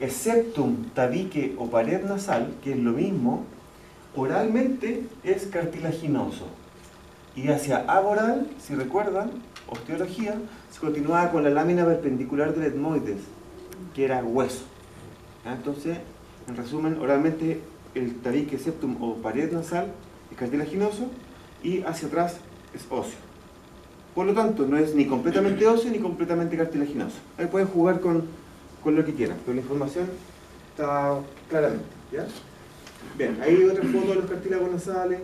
el septum, tabique o pared nasal, que es lo mismo, oralmente es cartilaginoso. Y hacia aboral, si recuerdan, osteología, se continuaba con la lámina perpendicular del etmoides, que era hueso. Entonces, en resumen, oralmente el tabique, septum o pared nasal es cartilaginoso y hacia atrás es óseo. Por lo tanto, no es ni completamente óseo ni completamente cartilaginoso. Ahí pueden jugar con lo que quieran, pero la información está claramente, ¿ya? Bien, ahí hay otra foto de los cartílagos nasales,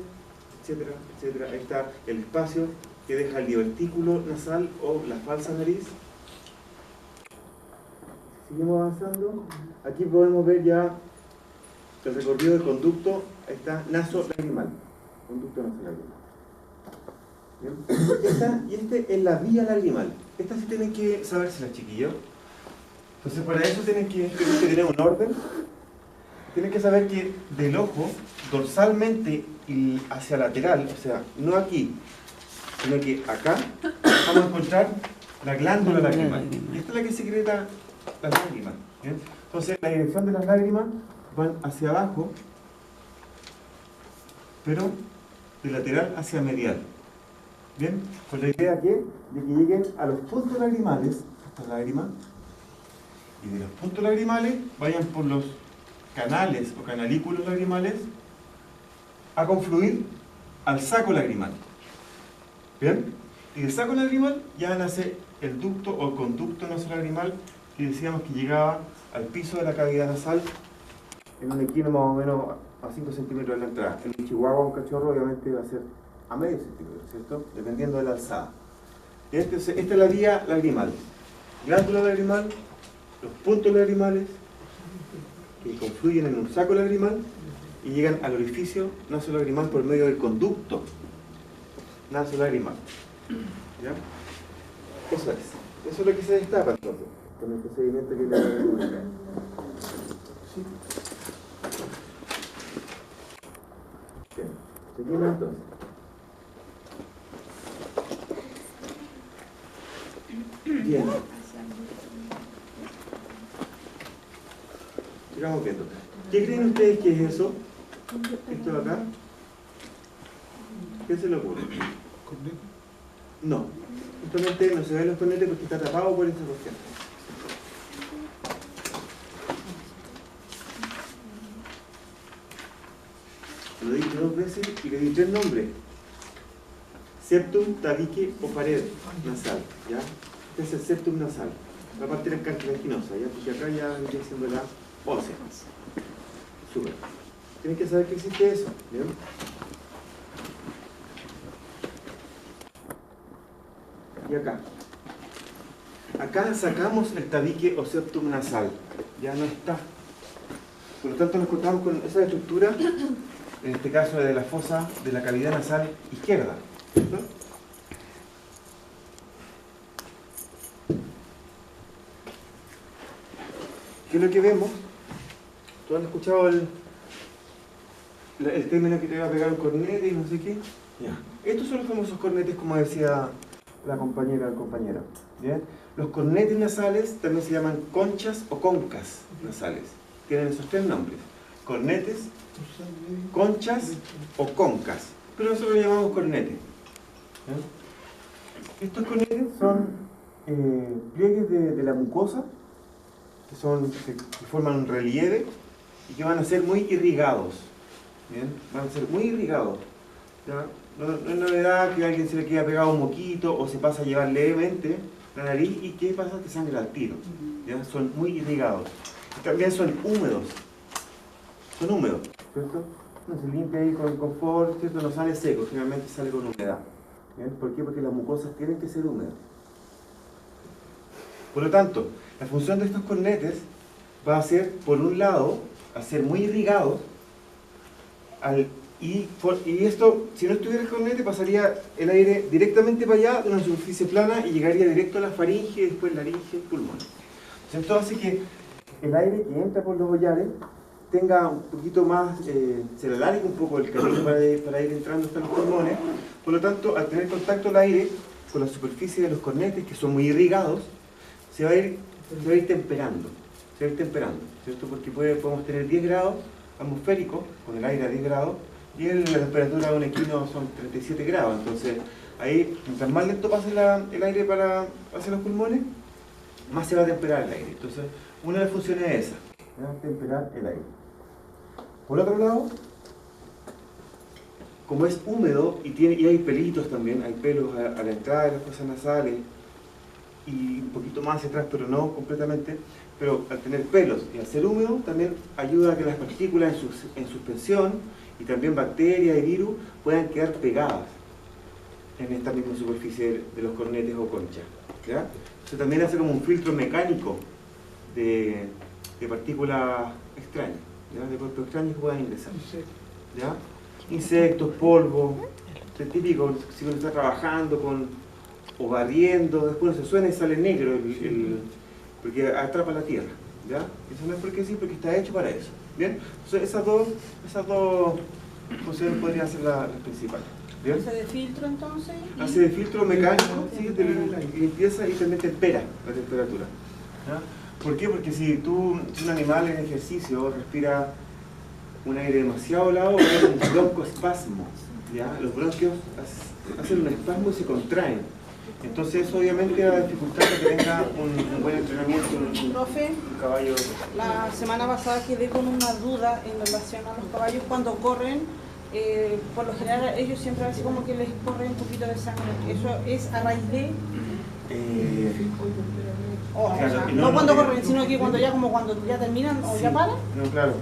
etcétera, etcétera. Ahí está el espacio que deja el divertículo nasal o la falsa nariz. Seguimos avanzando. Aquí podemos ver ya el recorrido del conducto. Ahí está naso-lagrimal. Conducto naso-lagrimal. Bien. Y este es la vía lagrimal. Esta sí tienen que sabérsela, chiquillos. Entonces, para eso tienen que tener un orden. Tienen que saber que del ojo, dorsalmente y hacia lateral, o sea, no aquí, sino que acá, vamos a encontrar la glándula lagrimal. Y esta es la que secreta las lágrimas. ¿Bien? Entonces, la dirección de las lágrimas van hacia abajo, pero de lateral hacia medial. ¿Bien? Con la idea de que lleguen a los puntos lagrimales, estas lágrimas, y de los puntos lagrimales vayan por los canales o canalículos lagrimales a confluir al saco lagrimal. ¿Bien? Y del saco lagrimal ya nace el ducto o conducto nasolagrimal, que decíamos que llegaba al piso de la cavidad nasal en un equino más o menos a 5 centímetros de la entrada. En un chihuahua, un cachorro, obviamente va a ser a medio centímetro, ¿cierto? Dependiendo de la alzada. Esta es la vía lagrimal. Glándula lagrimal, los puntos lagrimales que confluyen en un saco lagrimal y llegan al orificio nasolagrimal por medio del conducto nasolagrimal. ¿Ya? Eso es lo que se destapa entonces, con el procedimiento que le voy a explicar. ¿Sí? Bien, seguimos entonces. Bien. Sigamos viendo. ¿Qué creen ustedes que es eso? ¿Esto de acá? ¿Qué se le ocurre? ¿Cornete? No. Justamente no se ven los cornetes porque está tapado por esta cuestión. Lo he dicho 2 veces y le di 3 nombres. Septum, tabique o pared nasal. ¿Ya? Este es el septum nasal. La parte era cartilaginosa, ¿ya? Porque acá ya vendría siendo la ósea. Súper. Tienen que saber que existe eso. ¿Bien? Y acá. Acá sacamos el tabique o septum nasal. Ya no está. Por lo tanto nos encontramos con esa estructura, en este caso de la fosa de la cavidad nasal izquierda. ¿Cierto? ¿Qué es lo que vemos? ¿Todos han escuchado el término que te va a pegar un cornete y no sé qué? Ya. Estos son los famosos cornetes, como decía la compañera o el compañero. ¿Bien? Los cornetes nasales también se llaman conchas o concas nasales. Tienen esos 3 nombres. Cornetes, conchas o concas. Pero nosotros lo llamamos cornetes. ¿Bien? Estos cornetes son pliegues de la mucosa que forman un relieve y que van a ser muy irrigados. ¿Bien? Van a ser muy irrigados. ¿Ya? No es novedad que a alguien se le queda pegado un moquito o se pasa a llevar levemente la nariz y ¿qué pasa? Que sangra al tiro. ¿Ya? Son muy irrigados. Y también son húmedos. Son húmedos, ¿cierto? No se limpia ahí con confort, ¿cierto? No sale seco, generalmente sale con humedad. ¿Bien? ¿Por qué? Porque las mucosas tienen que ser húmedas. Por lo tanto, la función de estos cornetes va a ser, por un lado, a ser muy irrigados, y esto, si no estuviera el cornete, pasaría el aire directamente para allá de una superficie plana y llegaría directo a la faringe, después laringe, pulmón. Esto hace que el aire que entra por los hollares tenga un poquito más, se le alargue un poco el camino para ir entrando hasta los pulmones. Por lo tanto, al tener contacto el aire con la superficie de los cornetes, que son muy irrigados, se va a ir temperando. se va a ir temperando, ¿cierto? Porque podemos tener 10 grados atmosféricos con el aire a 10 grados y la temperatura de un equino son 37 grados. Entonces, ahí, mientras más lento pase el aire hacia los pulmones, más se va a temperar el aire. Entonces, una de las funciones es esa, ¿ya? Temperar el aire. Por otro lado, como es húmedo y hay pelitos también, hay pelos a la entrada de las fosas nasales y un poquito más hacia atrás, pero no completamente, pero al tener pelos y al ser húmedo también ayuda a que las partículas en suspensión y también bacterias y virus puedan quedar pegadas en esta misma superficie de los cornetes o conchas, ¿ya? Eso también hace como un filtro mecánico de partículas extrañas, ¿ya? De cuerpos extraños que puedan ingresar, ¿ya? Insectos, polvo, es típico si uno está trabajando o barriendo, después se suena y sale negro porque atrapa la tierra, ¿ya? Eso no es porque sí, porque está hecho para eso, ¿bien? Entonces esas dos funciones podrían ser las principales, ¿bien? ¿Hace de filtro entonces? Hace de filtro mecánico, ¿sí? De limpieza y también tempera la temperatura, ¿ya? ¿Por qué? Porque si un animal en ejercicio respira un aire demasiado helado, es un broncoespasmo, ¿ya? Los bronquios hacen un espasmo y se contraen. Entonces eso obviamente va a dificultar que tenga un buen entrenamiento Profe, un caballo. la semana pasada quedé con una duda en relación a los caballos cuando corren. Por lo general ellos siempre así como que les corre un poquito de sangre. ¿Eso es a raíz de...? Claro, no cuando corren, sino que cuando ya terminan o sí, ya paran. No, claro.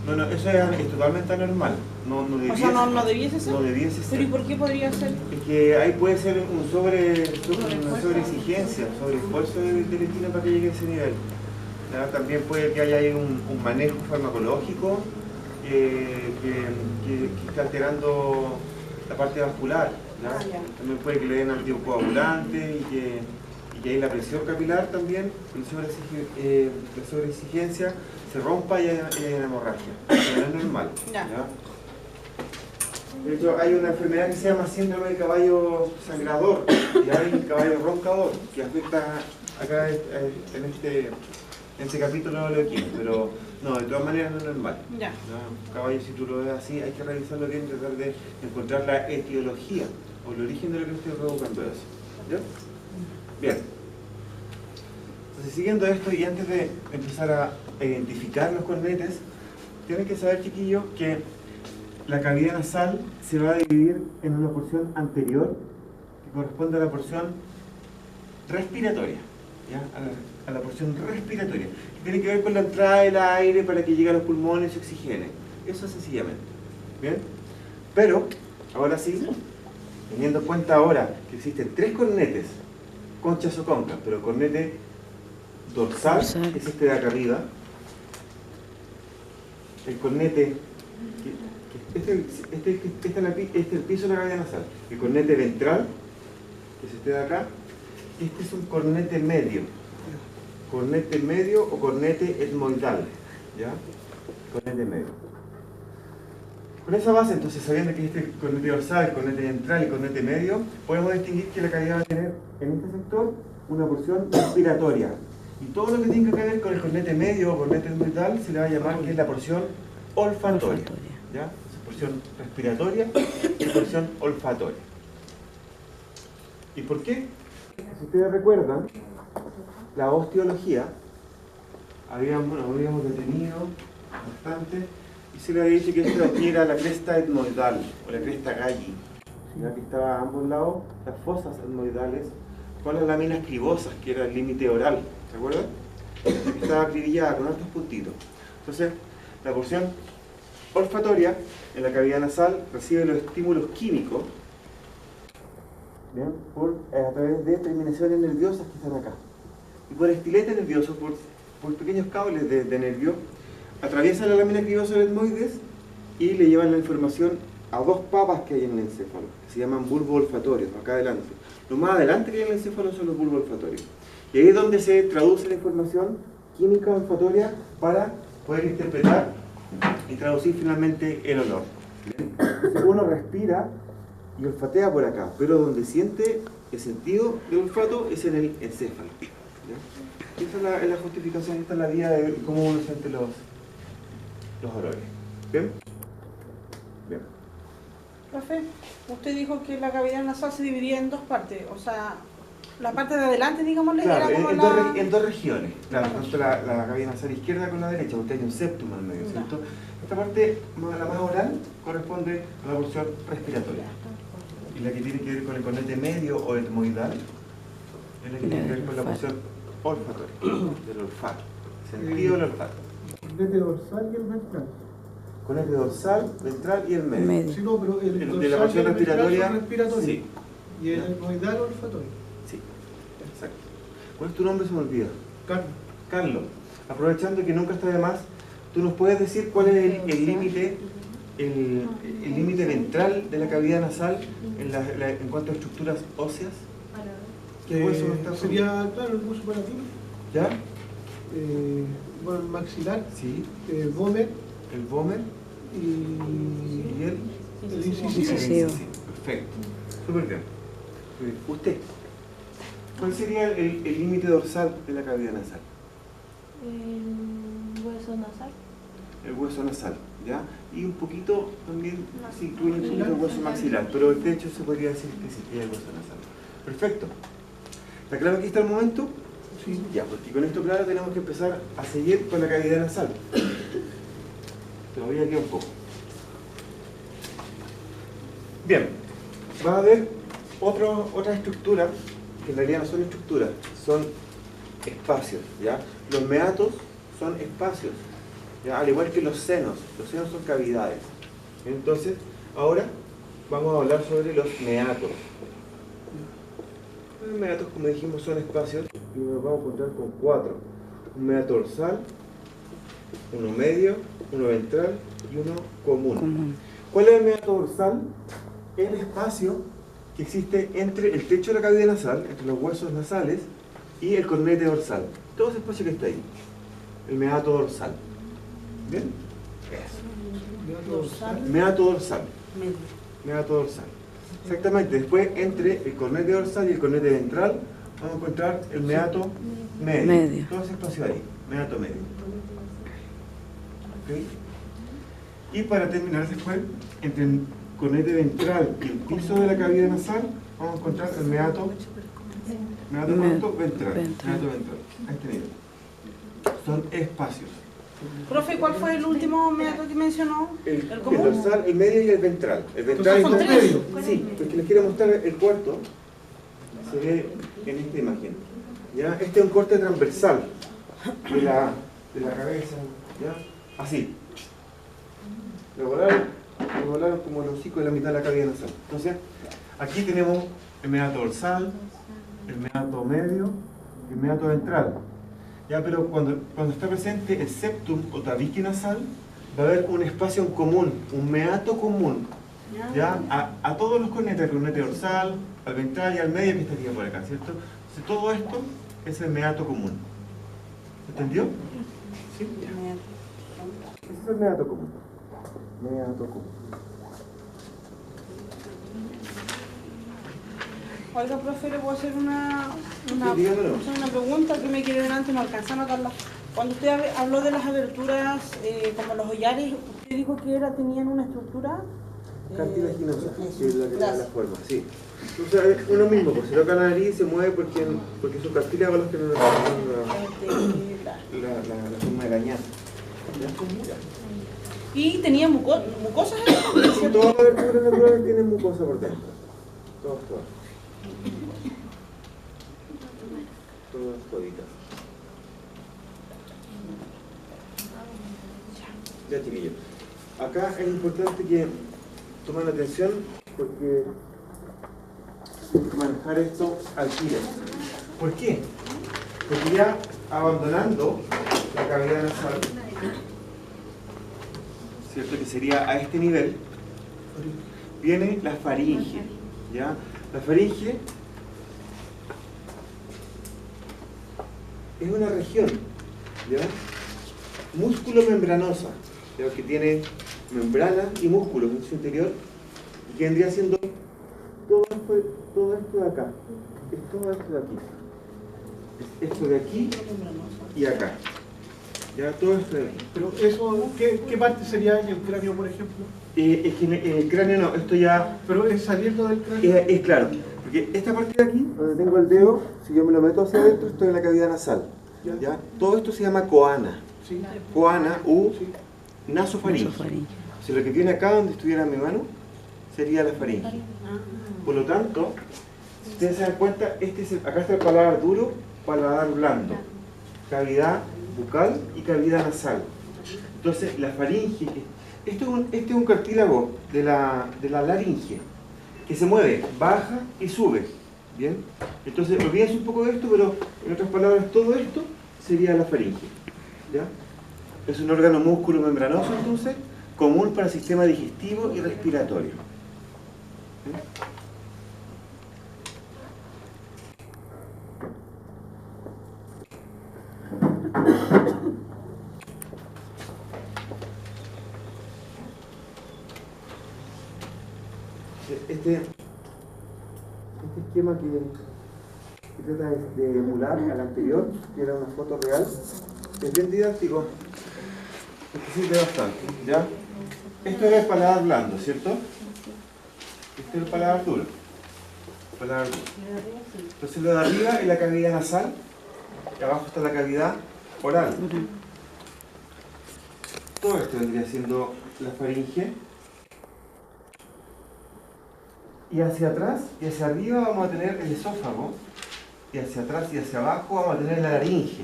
No, eso es totalmente anormal. No debiese, o sea, no debiese ser. No debiese ser. ¿Pero y por qué podría ser? Es que ahí puede ser una sobreexigencia, sobreesfuerzo del equino para que llegue a ese nivel. ¿Ya? También puede que haya ahí un manejo farmacológico que está alterando la parte vascular. ¿Ya? También puede que le den anticoagulantes y que ahí la presión capilar también, la sobreexigencia, se rompa y hay una hemorragia. Eso no es normal. ¿Ya? De hecho, hay una enfermedad que se llama síndrome del caballo sangrador y hay el caballo roncador que afecta acá en este capítulo no lo equipo, pero no, de todas maneras no es normal. Ya. Un caballo, si tú lo ves así, hay que revisarlo bien y tratar de encontrar la etiología o el origen de lo que esté provocando eso. ¿Ya? Bien. Entonces, siguiendo esto y antes de empezar a identificar los cornetes, tienen que saber, chiquillos, que la cavidad nasal se va a dividir en una porción anterior que corresponde a la porción respiratoria, ¿ya? A la porción respiratoria, que tiene que ver con la entrada del aire para que llegue a los pulmones y se oxigene. Eso sencillamente. ¿Bien? Pero, ahora sí, teniendo en cuenta ahora que existen 3 cornetes, conchas o concas, pero cornete dorsal, que es este de acá arriba, el cornete, este es el piso de la cavidad nasal, el cornete ventral, que es este de acá, este es un cornete medio o cornete etmoidal, ¿ya? Cornete medio. Con esa base, entonces, sabiendo que este cornete dorsal, cornete ventral y cornete medio, podemos distinguir que la cavidad va a tener en este sector una porción respiratoria. Y todo lo que tenga que ver con el cornete medio o cornete etmoidal se le va a llamar que es la porción olfatoria. ¿Ya? Esa porción respiratoria y porción olfatoria. ¿Y por qué? Si ustedes recuerdan, la osteología, habíamos detenido bastante y se le había dicho que esto de aquí era la cresta etmoidal o la cresta Galli, ¿sí? Que estaba a ambos lados las fosas etmoidales con las láminas cribosas, que era el límite oral, ¿se acuerdan? Que estaba acribillada con estos puntitos. Entonces, la porción olfatoria en la cavidad nasal recibe los estímulos químicos, ¿bien? A través de terminaciones nerviosas que están acá. Y por estiletes nerviosos, por pequeños cables de nervio, atraviesan la lámina cribosa del etmoides y le llevan la información a 2 papas que hay en el encéfalo, que se llaman bulbos olfatorios, acá adelante. Lo más adelante que hay en el encéfalo son los bulbos olfatorios. Y ahí es donde se traduce la información química olfatoria para poder interpretar y traducir finalmente el olor. Entonces uno respira y olfatea por acá, pero donde siente el sentido del olfato es en el encéfalo. ¿Ya? Esa es la justificación, esta es la vía de cómo uno siente los olores. ¿Bien? Bien. Profe, usted dijo que la cavidad nasal se dividía en dos partes, o sea, la parte de adelante, digámosle, Claro, era como en dos regiones. Claro, tanto la cavidad nasal izquierda con la derecha, porque hay un septum en medio, ¿cierto? Esta parte, la más oral, corresponde a la porción respiratoria. Y la que tiene que ver con el cornete medio o etmoidal es la que tiene que ver con la porción olfatoria, del olfato. Sentido del olfato. El cornete dorsal y el ventral. Cornete dorsal, ventral y el medio. Medio. Sí, no, pero el De la dorsal porción y el ventral son respiratoria. respiratorios. Sí, Y el etmoidal olfatorio. sí, exacto. ¿Cuál es tu nombre? Se me olvida. Carlos. Carlos, aprovechando que nunca está de más, ¿tú nos puedes decir cuál es el límite el límite ventral de la cavidad nasal en cuanto a estructuras óseas? ¿Qué hueso está? Sería, claro, el hueso palatino. ¿Ya? Bueno, el maxilar, Sí. el vómer El vómer y y el incisivo. Incisivo. Perfecto. Súper bien. ¿Usted? ¿Cuál sería el límite dorsal de la cavidad nasal? El hueso nasal. El hueso nasal, ¿ya? Y un poquito también se incluye un poquito el hueso maxilar, pero de hecho se podría decir que sí, que es el hueso nasal. Perfecto. ¿Está claro aquí hasta el momento? Sí. Ya, porque con esto claro tenemos que empezar a seguir con la cavidad nasal. Todavía queda un poco. Bien, va a haber otra estructura, que en realidad no son estructuras, son espacios, ¿ya? Los meatos son espacios, ¿ya? Al igual que los senos son cavidades. Entonces, ahora vamos a hablar sobre los meatos. Los meatos, como dijimos, son espacios y nos vamos a encontrar con 4. Un meato dorsal, uno medio, uno ventral y uno común. ¿Cuál es el meato dorsal? El espacio que existe entre el techo de la cavidad nasal, entre los huesos nasales y el cornete dorsal. Todo ese espacio que está ahí. El meato dorsal. ¿Bien? Eso. dorsal. Meato dorsal. Medio. Meato dorsal. Exactamente. Después, entre el cornete dorsal y el cornete ventral, vamos a encontrar el meato medio. Medio. Todo ese espacio ahí. Meato medio. ¿Ok? Y para terminar después, entre el cornete ventral y el piso de la cavidad nasal, vamos a encontrar el meato ventral. Ventral. Meato ventral. A este nivel. Son espacios. Profe, ¿cuál fue el último meato que mencionó? El común. dorsal, el medio y el ventral. El ventral Entonces son es tres. Sí, porque les quiero mostrar el cuarto. Se ve en esta imagen. ¿Ya? Este es un corte transversal de la cabeza. ¿Ya? Así. Lo volaron como el hocico de la mitad de la cavidad nasal. Entonces, aquí tenemos el meato dorsal, el meato medio y el meato ventral. Ya, pero cuando está presente el septum o tabique nasal, va a haber un espacio en común, un meato común, ¿ya? A todos los cornetes, al cornete dorsal, al ventral y al medio que estaría por acá, ¿cierto? Entonces, todo esto es el meato común. ¿Entendió? ¿Sí? Ese es el meato común. Meato común. Oiga, profe, le puedo hacer una dígamelo. pregunta que me quedé delante, no alcancé a notarla. Cuando usted habló de las aberturas, como los hollares, usted dijo que tenían una estructura Cartilaginosa, eso. que es la que le da la Gracias. forma, sí. O sea, es uno mismo, pues se toca la nariz, se mueve porque son cartílagos los que nos dan la forma de arañar. Y tenía mucosas ahí, Y todas las aberturas naturales tienen mucosa por dentro. Todas. Todas toditas. Ya, chiquillos. Acá es importante que tomen atención porque hay que manejar esto al tiro. ¿Por qué? Porque ya abandonando la cavidad nasal, ¿cierto? Que sería a este nivel, viene la faringe, ¿ya? La faringe es una región, ¿ya? Músculo membranosa, ¿ya? Que tiene membrana y músculos en su interior y que vendría siendo todo esto de acá, es todo esto de aquí. es esto de aquí y acá. Ya, todo esto de aquí. Pero eso, ¿qué parte sería en el cráneo, por ejemplo? Es que en el cráneo no, esto ya Pero es saliendo del cráneo. es claro. Porque esta parte de aquí, donde tengo el dedo, si yo me lo meto hacia adentro, estoy en la cavidad nasal. ¿Ya? Todo esto se llama coana. Sí. Coana u Sí. nasofaringe. Nasofaringe. Si lo que tiene acá donde estuviera mi mano sería la faringe. Por lo tanto, si ustedes se dan cuenta, acá está el paladar duro, paladar blando, cavidad bucal y cavidad nasal. Entonces, la faringe, este es un cartílago de la laringe, que se mueve, baja y sube. ¿Bien? Entonces, olvídense un poco de esto, pero en otras palabras, todo esto sería la faringe. ¿Ya? Es un órgano músculo membranoso, entonces, común para el sistema digestivo y respiratorio. Este esquema que trata de emular al anterior, que era una foto real, es bien didáctico, porque sirve bastante, ¿ya? Esto era el paladar blando, ¿cierto? Este es el paladar duro. Paladar duro. Entonces lo de arriba es la cavidad nasal, y abajo está la cavidad oral. Todo esto vendría siendo la faringe. Y hacia atrás y hacia arriba vamos a tener el esófago, y hacia atrás y hacia abajo vamos a tener la laringe.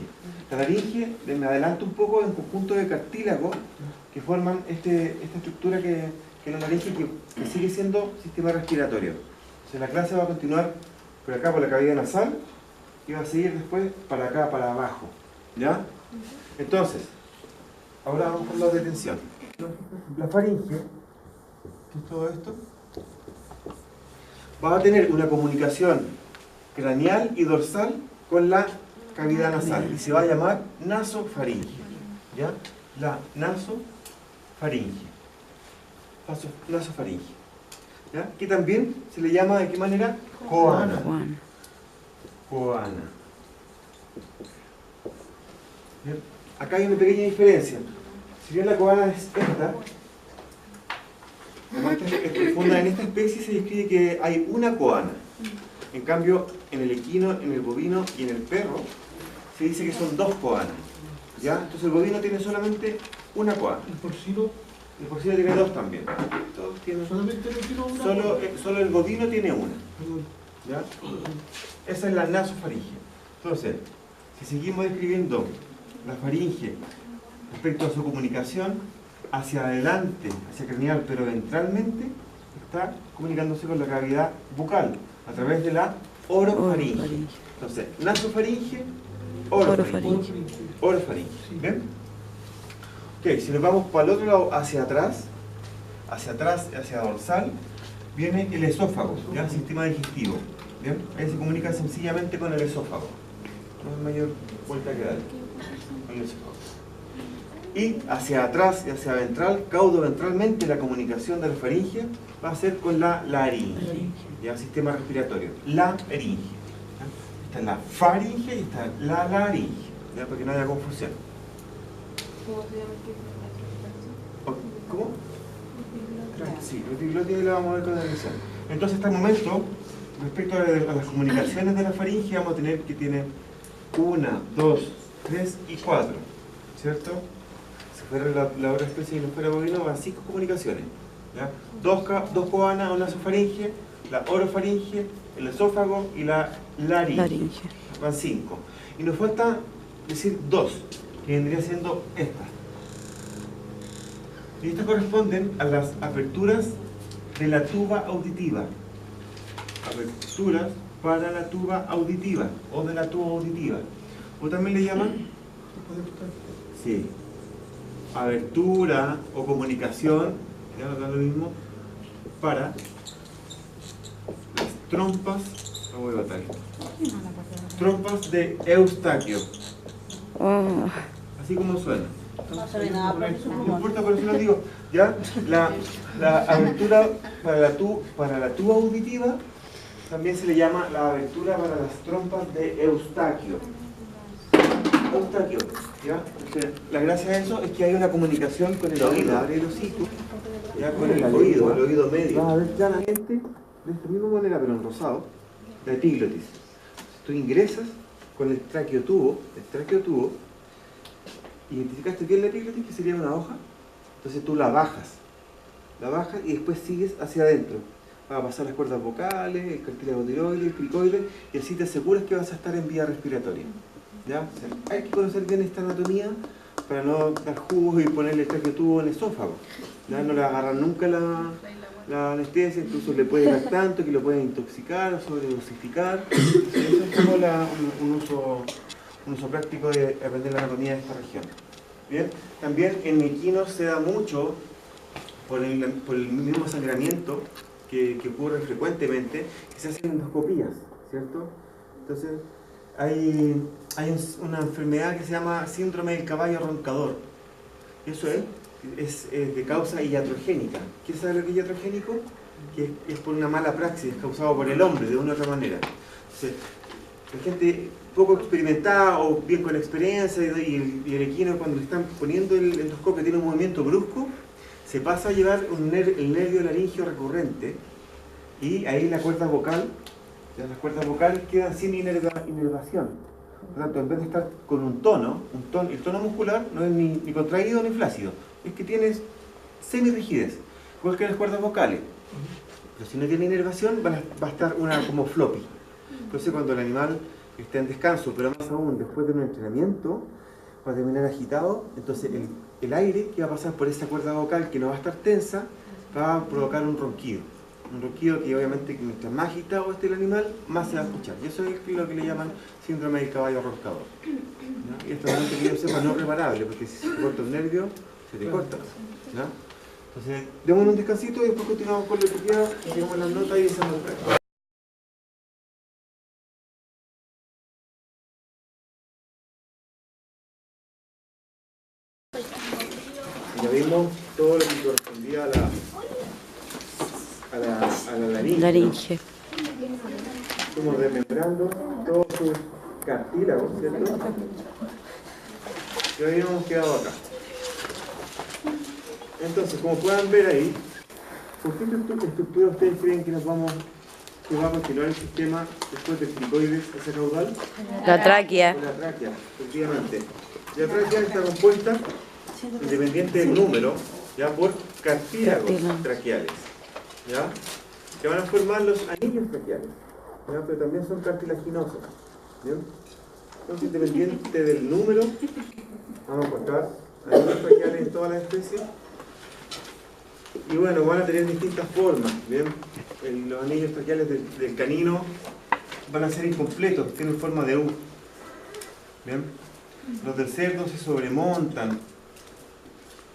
La laringe, me adelanto un poco, es un conjunto de cartílagos que forman esta estructura que es la laringe, que sigue siendo sistema respiratorio. Entonces la clase va a continuar por acá, por la cavidad nasal, y va a seguir después para acá, para abajo. ¿Ya? Entonces, ahora vamos con la detención. La faringe, ¿qué es todo esto? Va a tener una comunicación craneal y dorsal con la cavidad nasal y se va a llamar nasofaringe. ¿Ya? La nasofaringe. Nasofaringe. ¿Ya? Que también se le llama, ¿de qué manera? Coana. Coana. ¿Bien? Acá hay una pequeña diferencia. Si bien la coana es esta, en esta especie se describe que hay una coana. En cambio, en el equino, en el bovino y en el perro se dice que son dos coanas. ¿Ya? Entonces el bovino tiene solamente una coana. El porcino El porcino tiene dos también. Todos tienen... solamente no tiene una. Solo el bovino tiene una. ¿Ya? Esa es la nasofaringe. Entonces, si seguimos describiendo la faringe respecto a su comunicación, hacia adelante, hacia craneal, pero ventralmente, está comunicándose con la cavidad bucal, a través de la orofaringe. Entonces, nasofaringe, orofaringe. Orofaringe. ¿Bien? Ok, si nos vamos para el otro lado, hacia atrás, hacia dorsal, viene el esófago, ¿ya? El sistema digestivo. ¿Bien? Ahí se comunica sencillamente con el esófago. No hay mayor vuelta que darle. Con el esófago. Y hacia atrás y hacia ventral, caudo-ventralmente, la comunicación de la faringe va a ser con la laringe, ¿ya? Sistema respiratorio. La laringe. ¿Ya? Está la faringe y está la laringe, ¿ya? Para que no haya confusión. ¿Cómo se llama el que ¿Cómo? Sí, la epiglotis la vamos a ver con atención. Entonces, hasta el momento, respecto a las comunicaciones de la faringe, vamos a tener que tiene 1, 2, 3 y 4, ¿cierto? Si fuera la otra especie que no fuera bovino, van 5 comunicaciones. ¿Ya? Dos coanas, una nasofaringe, la orofaringe, el esófago y la laringe. Van 5. Y nos falta decir 2, que vendría siendo esta. Y estas corresponden a las aperturas de la tuba auditiva. Aperturas para la tuba auditiva o de la tuba auditiva. O también le llaman, sí, abertura o comunicación, ya no da lo mismo, para las trompas, no voy a botar esto, trompas de Eustaquio. Oh. Así como suena. No se ve nada, No importa, pero si lo digo, ya la abertura para la tuba auditiva también se le llama la abertura para las trompas de Eustaquio. dos traqueos, ¿ya? Entonces, la gracia de eso es que hay una comunicación con el oído, abre el hocico, ya con el oído medio. Vas a ver claramente, de esta misma manera, pero en rosado, la epiglotis. Tú ingresas con el traqueotubo, identificaste bien la epiglotis, que sería una hoja, entonces tú la bajas y después sigues hacia adentro. Vas a pasar las cuerdas vocales, el cartílago tiroides, el cricoides, y así te aseguras que vas a estar en vía respiratoria. ¿Ya? O sea, hay que conocer bien esta anatomía para no dar jugos y ponerle el traqueotubo en el esófago. ¿Ya? No le agarran nunca la anestesia, incluso le puede dar tanto que lo pueden intoxicar o sobredosificar. Eso es como un uso práctico de aprender la anatomía de esta región. ¿Bien? También en equinos se da mucho por el mismo sangramiento que ocurre frecuentemente, que se hacen endoscopías, ¿cierto? Entonces, hay una enfermedad que se llama síndrome del caballo roncador. Eso es de causa iatrogénica. ¿Qué sabe lo que es iatrogénico? Que es por una mala praxis, causado por el hombre, de una u otra manera. Entonces, la gente poco experimentada o bien con experiencia y el equino, cuando le están poniendo el endoscopio, tiene un movimiento brusco, se pasa a llevar el nervio laringio recurrente y ahí la cuerda vocal, las cuerdas vocales quedan sin inervación. Por lo tanto, en vez de estar con un tono, el tono muscular no es ni contraído ni flácido, es que tienes semi-rigidez, igual que las cuerdas vocales. Pero si no tiene inervación, va a estar una como floppy. Entonces, cuando el animal está en descanso, pero más aún después de un entrenamiento, va a terminar agitado, entonces el aire que va a pasar por esa cuerda vocal que no va a estar tensa, va a provocar un ronquido. Un ronquido que obviamente mientras más agitado esté el animal, más se va a escuchar. Y eso es lo que le llaman síndrome del caballo roncador. ¿No? Y esto realmente que yo sepa no es reparable, porque si se corta el nervio, se te corta. ¿No? Entonces, démosle un descansito y después continuamos con la etiqueta y tenemos las notas y esas notas. Ya vimos todo lo que correspondía a la laringe. Estamos desmembrando todos sus cartílagos, ¿cierto? Y hoy hemos quedado acá. Entonces, como puedan ver ahí, ¿por qué estructura ustedes creen que va a continuar el sistema después del cricoides hacia caudal? La tráquea. La tráquea, efectivamente. La tráquea está compuesta, independiente del número, ya por cartílagos traqueales, ¿ya? Que van a formar los anillos traqueales, ¿ya? Pero también son cartilaginosos, ¿bien? Entonces, independiente del número, vamos a encontrar anillos traqueales en todas las especies. Y bueno, van a tener distintas formas, ¿bien? Los anillos traqueales del canino van a ser incompletos, tienen forma de U, ¿bien? Los del cerdo se sobremontan,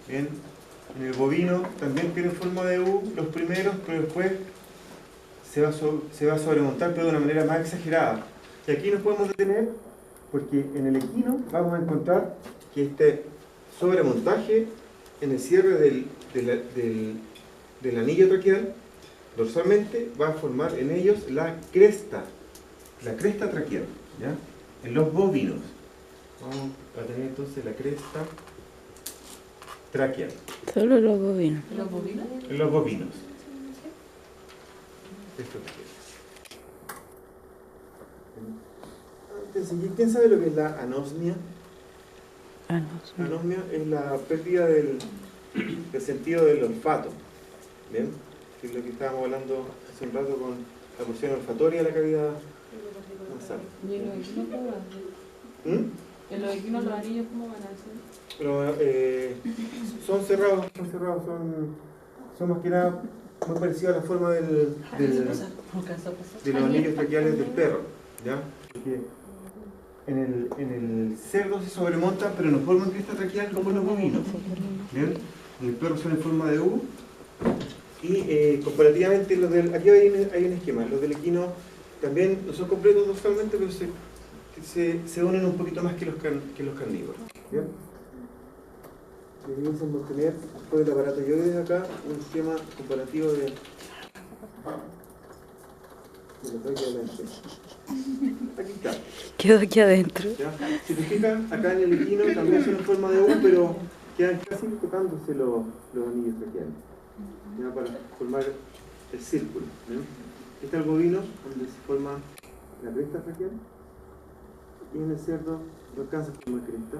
¿bien? En el bovino también tienen forma de U, los primeros, pero después se va a sobremontar, pero de una manera más exagerada. Y aquí nos podemos detener, porque en el equino vamos a encontrar que este sobremontaje en el cierre del anillo traqueal, dorsalmente, va a formar en ellos la cresta traqueal, ¿ya? En los bovinos. Vamos a tener entonces la cresta traqueal. Solo los bovinos. ¿Los bovinos? En los bovinos. Esto traqueal. ¿Quién sabe lo que es la anosmia? Anosmia es la pérdida del sentido del olfato. ¿Bien? Que es lo que estábamos hablando hace un rato con la porción olfatoria de la cavidad nasal. ¿Y en los equinos cómo van a ser? ¿En los equinos los anillos cómo van a ser? Pero, son cerrados, son más que nada muy parecidos a la forma de los anillos traqueales del perro, ¿ya? Porque en el cerdo se sobremontan, pero no forman cresta traqueal como en los bovinos. ¿Bien? En el perro son en forma de U. Y comparativamente, aquí hay un esquema. Los del equino también no son completos dorsalmente, pero se unen un poquito más que los carnívoros. ¿Bien? Deberíamos mantener todo el aparato. Yo desde acá un esquema comparativo de la tráquea de la especie. Aquí está. Quedó aquí adentro. ¿Ya? Si te fijas, acá en el equino también son en forma de U, pero quedan casi tocándose los anillos traqueales, ¿ya? Para formar el círculo, ¿no? Este es el bovino, donde se forma la cresta traqueal, y en el cerdo no alcanza a formar cresta,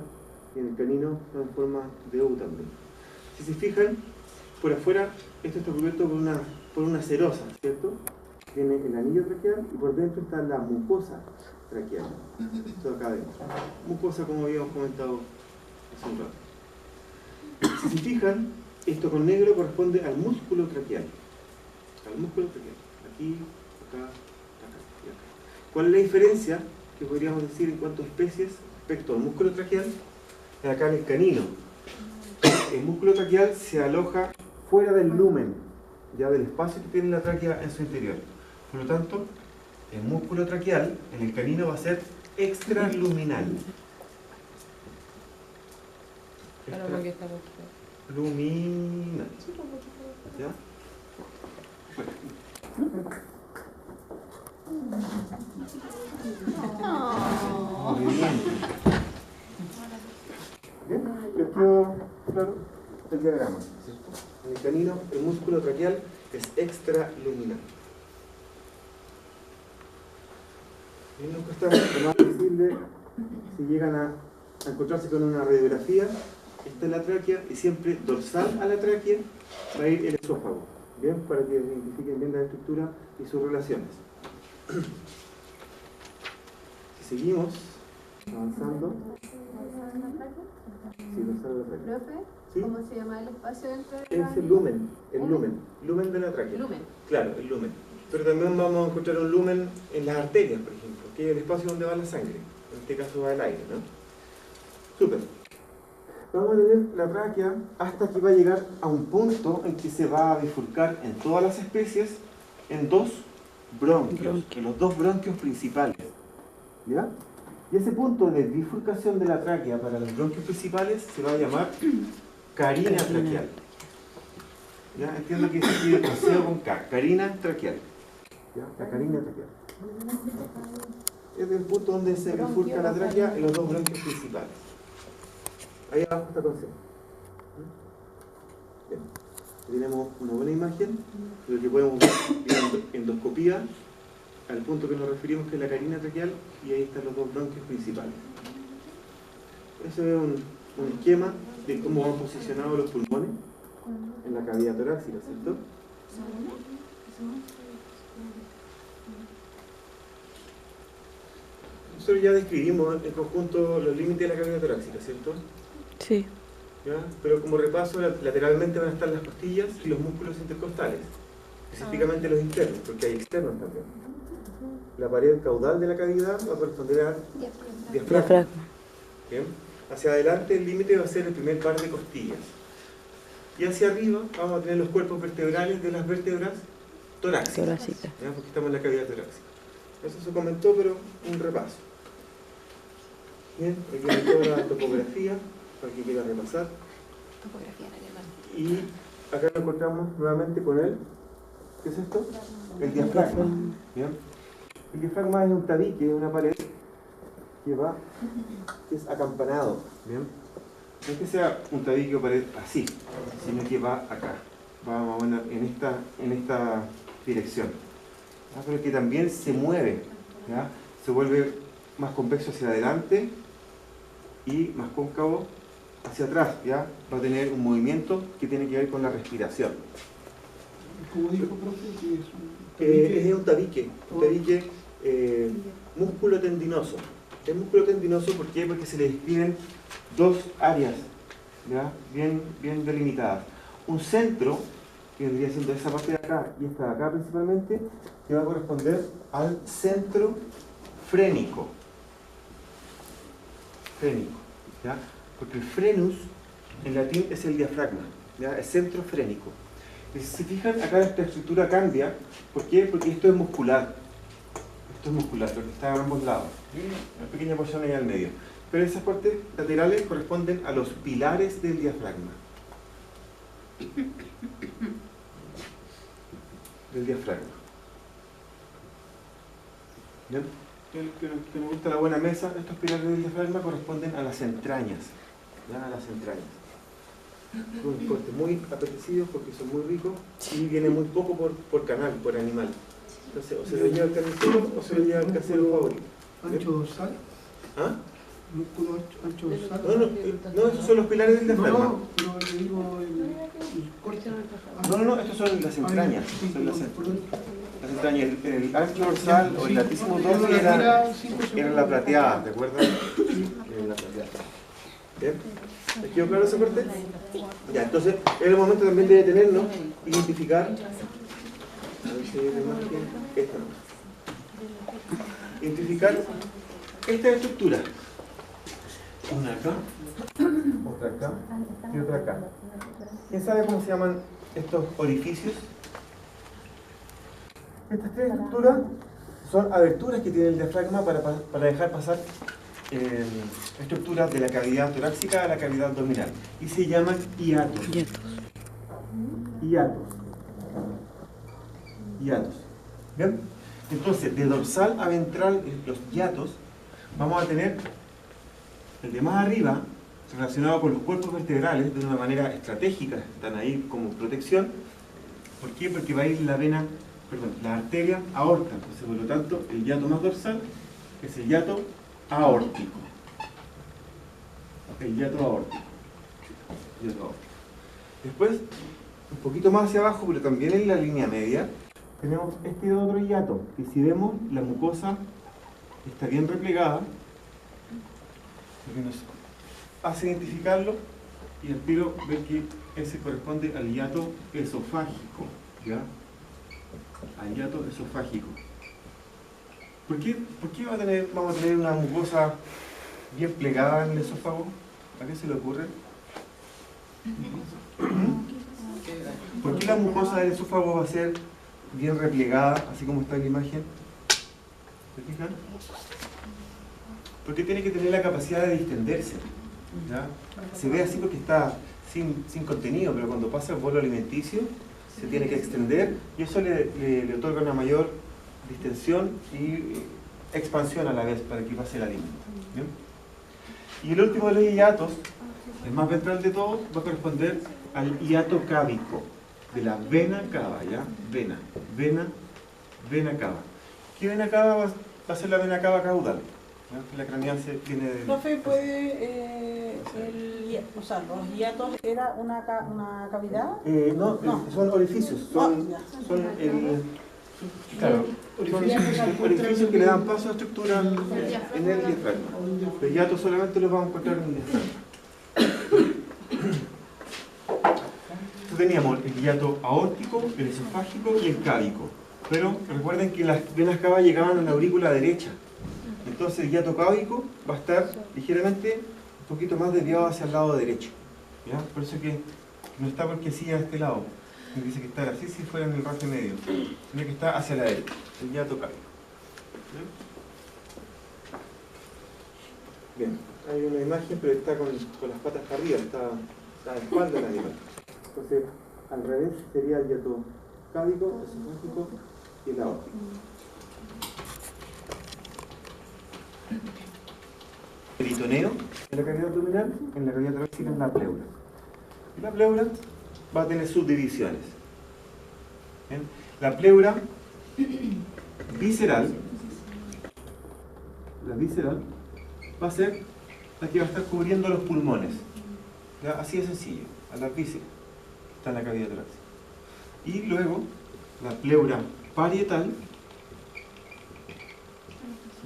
y en el canino está en forma de U también. Si se fijan, por afuera esto está cubierto por una serosa, ¿cierto? Tiene el anillo traqueal y por dentro está la mucosa traqueal. Esto acá adentro. Mucosa, como habíamos comentado hace un rato. Si se fijan, esto con negro corresponde al músculo traqueal. Al músculo traqueal. Aquí, acá, acá y acá. ¿Cuál es la diferencia que podríamos decir en cuanto a especies respecto al músculo traqueal? Acá en el canino. El músculo traqueal se aloja fuera del lumen, ya del espacio que tiene la tráquea en su interior. Por lo tanto, el músculo traqueal en el canino va a ser extraluminal. Claro, porque está Luminal. ¿Ya? Movimiento. ¿Bien? ¿Les quedó claro el diagrama? ¿Cierto? En el canino, el músculo traqueal es extraluminal. Y nos cuesta más visible si llegan a encontrarse con una radiografía. Esta es la tráquea y siempre dorsal a la tráquea va a ir el esófago, ¿bien? Para que identifiquen bien la estructura y sus relaciones. Si seguimos avanzando, sí, dorsal a la tráquea. Profe, ¿Sí? ¿cómo se llama el espacio dentro de Es el lumen de la tráquea. Lumen. Claro, el lumen. Pero también vamos a encontrar un lumen en las arterias, por ejemplo, que es el espacio donde va la sangre. En este caso va el aire, ¿no? Súper. Vamos a tener la tráquea hasta que va a llegar a un punto en que se va a bifurcar en todas las especies en dos bronquios, en los dos bronquios principales. ¿Ya? Y ese punto de bifurcación de la tráquea para los bronquios principales se va a llamar carina traqueal. ¿Ya? Entiendo que se escribe con C o con K. Carina traqueal. ¿Ya? La carina traqueal. Es el punto donde se bifurca la tráquea en los dos bronquios principales. Ahí abajo está con C. Bien. Tenemos una buena imagen de lo que podemos ver en endoscopía al punto que nos referimos, que es la carina traqueal, y ahí están los dos bronquios principales. Eso es un esquema de cómo van posicionados los pulmones en la cavidad torácica, ¿cierto? Nosotros ya describimos en conjunto los límites de la cavidad torácica, ¿cierto? Sí. ¿Ya? Pero como repaso, lateralmente van a estar las costillas y los músculos intercostales, específicamente los internos, porque hay externos también. La pared caudal de la cavidad va a corresponder al diafragma. Diafragma. ¿Bien? Hacia adelante el límite va a ser el primer par de costillas. Y hacia arriba vamos a tener los cuerpos vertebrales de las vértebras torácicas. Torácica. ¿Ya? Porque estamos en la cavidad torácica. Eso se comentó, pero un repaso. Bien, aquí hay toda la topografía, para que quiera repasar. Topografía alemana. Y acá nos encontramos nuevamente con el, ¿qué es esto? El diafragma. ¿Bien? El diafragma es un tabique, una pared que es acampanado. ¿Bien? No es que sea un tabique o pared así, sino que va acá, va más o menos en esta dirección. ¿Ya? Pero que también se mueve, ¿ya? Se vuelve más convexo hacia adelante y más cóncavo hacia atrás, ¿ya? Va a tener un movimiento que tiene que ver con la respiración. Como dijo, profe, que es un tabique. Es un tabique músculo tendinoso. Es músculo tendinoso, ¿por qué? Porque se le describen dos áreas, ¿ya? Bien delimitadas. Un centro, que vendría siendo esa parte de acá y esta de acá principalmente, que va a corresponder al centro frénico. ¿Ya? Porque el frenus en latín es el diafragma, ¿ya? El centro frénico. Y si se fijan, acá esta estructura cambia. ¿Por qué? Porque esto es muscular. Esto es muscular, lo que está a ambos lados. Una pequeña porción ahí al medio. Pero esas partes laterales corresponden a los pilares del diafragma. Del diafragma. ¿Bien? que nos gusta la buena mesa, estos pilares del diafragma corresponden a las entrañas. ¿Ya? A las entrañas. Son cortes muy apetecidos porque son muy ricos y viene muy poco por canal, por animal. Entonces, o se lo lleva el carnicero o se lo lleva el casero favorito. Ancho dorsal. ¿Ah? Músculo ancho dorsal. No, esos son los pilares del diafragma. No, pero le digo el corte. No, estos son las entrañas. Son las entrañas. El ancho dorsal o el altísimo dorso era la plateada, ¿te acuerdas? Era la plateada. ¿Bien? ¿Les quedó claro esa parte? Ya, entonces, en el momento también de detenernos, identificar. A ver si hay una imagen. Esta no. Identificar esta estructura. Una acá, otra acá y otra acá. ¿Quién sabe cómo se llaman estos orificios? Estas tres estructuras son aberturas que tiene el diafragma para dejar pasar estructuras de la cavidad torácica a la cavidad abdominal. Y se llaman hiatos. Hiatos. ¿Bien? Entonces, de dorsal a ventral, los hiatos, vamos a tener el de más arriba, relacionado con los cuerpos vertebrales, de una manera estratégica, están ahí como protección. ¿Por qué? Porque va a ir la arteria aorta. Entonces, por lo tanto, el hiato más dorsal es el hiato aórtico. El hiato aórtico. Después, un poquito más hacia abajo, pero también en la línea media, tenemos este otro hiato, que si vemos, la mucosa está bien replegada, lo que nos hace identificarlo, y al tiro ver que ese corresponde al hiato esofágico, ¿ya? Al hiato esofágico. ¿Por qué vamos a tener una mucosa bien plegada en el esófago? ¿A qué se le ocurre? ¿Por qué la mucosa del esófago va a ser bien replegada, así como está en la imagen? ¿Se fijan? Porque tiene que tener la capacidad de distenderse. ¿Ya? Se ve así porque está sin contenido, pero cuando pasa el bolo alimenticio se tiene que extender y eso le otorga una mayor distensión y expansión a la vez para que pase el alimento. ¿Bien? Y el último de los hiatos, el más ventral de todos, va a corresponder al hiato cávico, de la vena cava, ¿ya? Vena cava. ¿Qué vena cava va a ser la vena cava caudal? ¿Ya? La craneal se tiene de... Profe, ¿puede los hiatos era una cavidad? No, son orificios, son orificios que le dan paso a estructuras en el diafragma. Los hiatos solamente los vamos a encontrar en el diafragma. Entonces teníamos el hiato aórtico, el esofágico y el cávico. Pero recuerden que las venas cava llegaban a la aurícula derecha. Entonces el hiato cávico va a estar ligeramente un poquito más desviado hacia el lado derecho. ¿Ya? Por eso que no está porque sí a este lado. Dice que estar así si fuera en el raje medio. Tiene que estar hacia la derecha. El hiato cávico. Bien, hay una imagen pero está con las patas para arriba, está de espalda el animal. Entonces, al revés sería el hiato cávico, esofágico y el aórtico. Peritoneo en la cavidad abdominal, en la cavidad torácica en la pleura. Y la pleura va a tener subdivisiones. ¿Bien? La pleura visceral, va a ser la que va a estar cubriendo los pulmones. ¿Ya? Así de sencillo, a la vísceras, está en la cavidad torácica. Y luego, la pleura parietal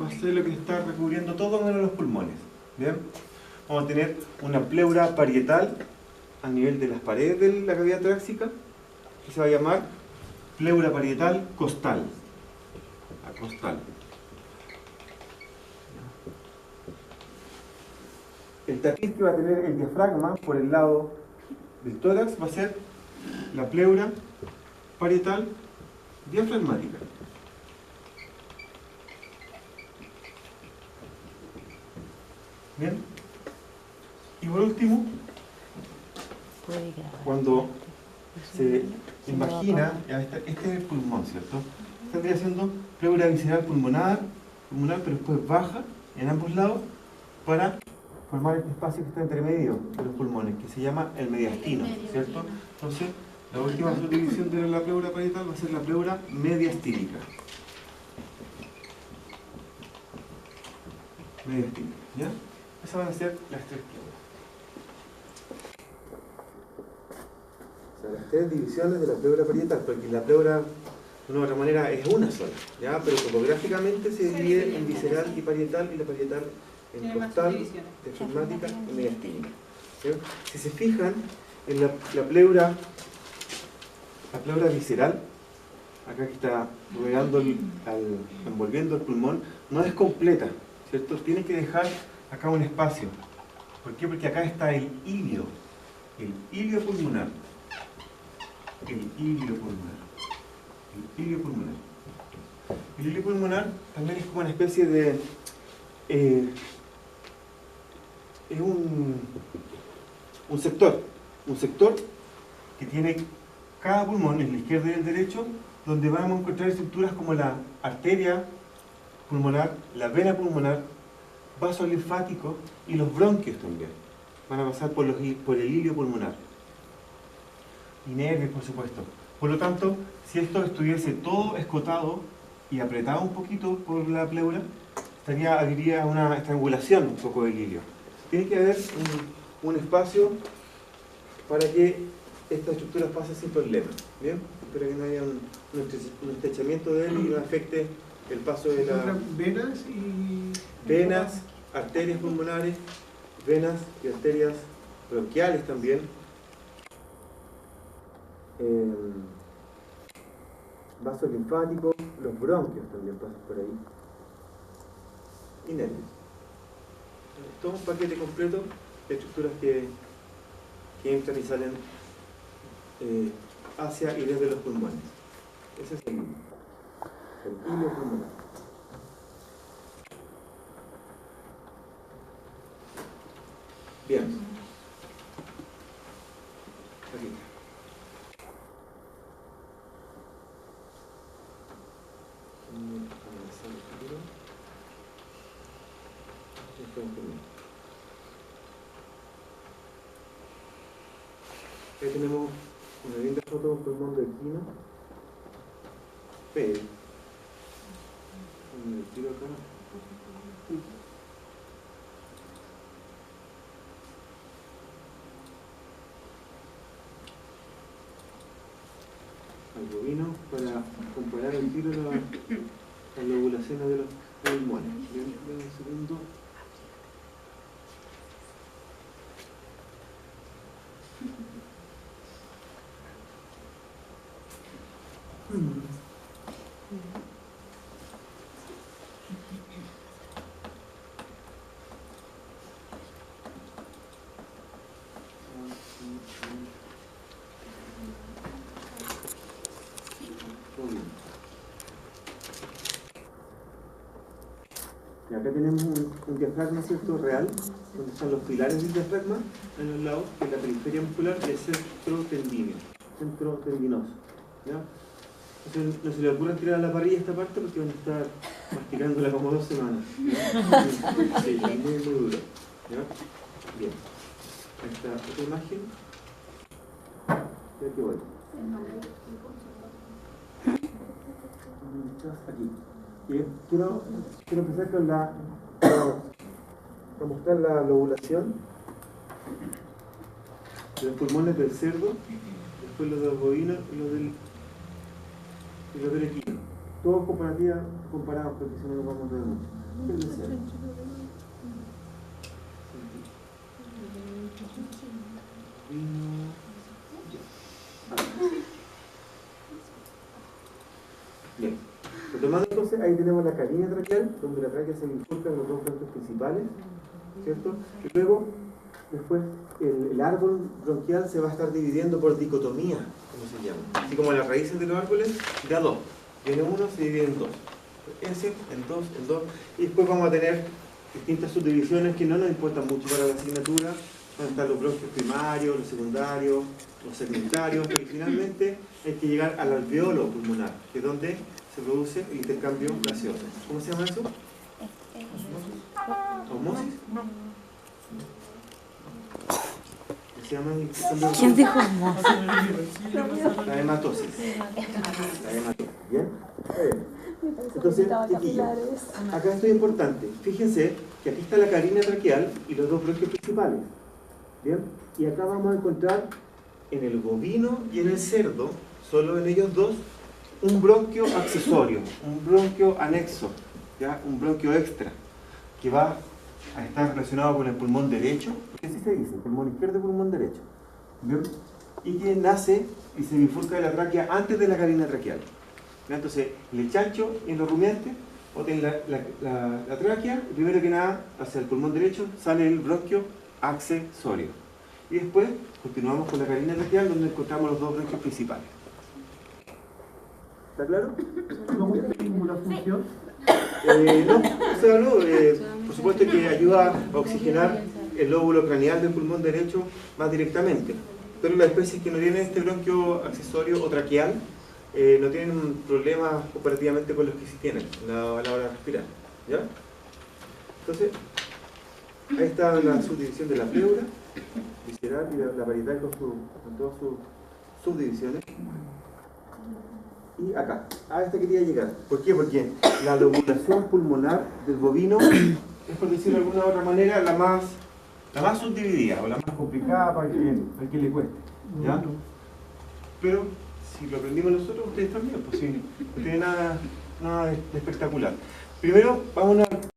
va a ser lo que está recubriendo todo menos los pulmones. ¿Bien? Vamos a tener una pleura parietal a nivel de las paredes de la cavidad torácica, que se va a llamar pleura parietal costal. Costal. El tapiz que va a tener el diafragma por el lado del tórax va a ser la pleura parietal diafragmática. Bien. Y por último, cuando se imagina, este es el pulmón, ¿cierto? Estaría haciendo pleura visceral pulmonar pulmonar, pero después baja en ambos lados para formar este espacio que está entre medio de los pulmones, que se llama el mediastino, ¿cierto? Entonces, la última subdivisión de la pleura parietal va a ser la pleura mediastínica. Mediastínica, ¿ya? Esas van a ser las tres pleuras. O sea, las tres divisiones de la pleura parietal, porque la pleura, de una u otra manera, es una sola, ¿ya? Pero topográficamente se divide en visceral y parietal, y la parietal en costal, diafragmática y mediastínica. ¿Sí? Si se fijan en la pleura visceral, acá que está rodeando envolviendo el pulmón, no es completa, ¿cierto? Tiene que dejar acá un espacio. ¿Por qué? Porque acá está el ilio pulmonar. El ilio pulmonar. El ilio pulmonar también es como una especie de... es un sector que tiene cada pulmón, en la izquierda y el derecho, donde vamos a encontrar estructuras como la arteria pulmonar, la vena pulmonar, vasos linfáticos y los bronquios también. Van a pasar por el ilio pulmonar. Y nervios, por supuesto. Por lo tanto, si esto estuviese todo escotado y apretado un poquito por la pleura, habría una estrangulación un poco del ilio. Tiene que haber un espacio para que esta estructura pase sin problema. ¿Bien? Para que no haya un estrechamiento de él y no afecte el paso de la... Venas, arterias pulmonares, venas y arterias bronquiales también. Vasos linfáticos, los bronquios también pasan por ahí. Y nervios. Todo un paquete completo de estructuras que entran y salen hacia y desde los pulmones. Ese es el ilio pulmonar. Bien. Aquí. Ahí tenemos una linda foto de un pulmón de equino. Pero, el tiro acá. Al bovino para comparar el tiro las lobulaciones de los pulmones. Bien, un segundo. Y acá tenemos un diafragma, ¿cierto? Real, donde están los pilares del diafragma en los lados, que es la periferia muscular y el centro tendinoso. ¿Ya? Entonces, no se le ocurra tirar a la parrilla esta parte porque van a estar masticándola como 2 semanas. ¿Ya? Sí, es muy duro. ¿Ya? Bien. Esta otra imagen. Y aquí voy. Aquí. Quiero empezar con para mostrar la lobulación de los pulmones del cerdo, después los del bovino y los del equino. Todos comparados porque si no nos vamos a ver mucho. ¿Qué es el cerdo? Bien. Retomando entonces, ahí tenemos la carina traqueal, donde la tráquea se bifurca en los dos flancos principales, ¿cierto? Y luego, después, el árbol bronquial se va a estar dividiendo por dicotomía, como se llama. Así como las raíces de los árboles, de a dos. Viene uno, se divide en dos. Ese, en dos. Y después vamos a tener distintas subdivisiones que no nos importan mucho para la asignatura. Van a estar los bronquios primarios, los secundarios, los segmentarios, y finalmente hay que llegar al alveolo pulmonar, que es donde se produce el intercambio gaseoso. ¿Cómo se llama eso? ¿Osmosis? Se llama ¿Quién dijo osmosis? la hematosis. La hematosis. ¿Bien? Entonces, chiquillos, acá esto es importante. Fíjense que aquí está la carina traqueal y los dos bronquios principales. ¿Bien? Y acá vamos a encontrar en el bovino y en el cerdo, solo en ellos dos, un bronquio accesorio, un bronquio anexo, ¿ya? Un bronquio extra, que va a estar relacionado con el pulmón derecho, que así se dice, pulmón izquierdo y pulmón derecho. ¿Bien? Y que nace y se bifurca de la tráquea antes de la carina traqueal. ¿Ya? Entonces, en el chancho y en los rumiantes, o en la tráquea, primero que nada, hacia el pulmón derecho, sale el bronquio accesorio. Y después continuamos con la carina traqueal, donde encontramos los dos bronquios principales. ¿Está claro? ¿Cómo es ninguna función? No, o sea, no, por supuesto que ayuda a oxigenar el lóbulo craneal del pulmón derecho más directamente. Pero las especies que no tienen este bronquio accesorio o traqueal no tienen problemas comparativamente con los que sí tienen a la hora de respirar. ¿Ya? Entonces, ahí está la subdivisión de la pleura, visceral y la parietal con todas sus subdivisiones. Y acá, a esta quería llegar. ¿Por qué? Porque la lobulación pulmonar del bovino es, por decirlo de alguna otra manera, la más subdividida o la más complicada para el que le cueste. ¿Ya? Pero si lo aprendimos nosotros, ustedes también, pues sí, no tiene nada de espectacular. Primero, vamos a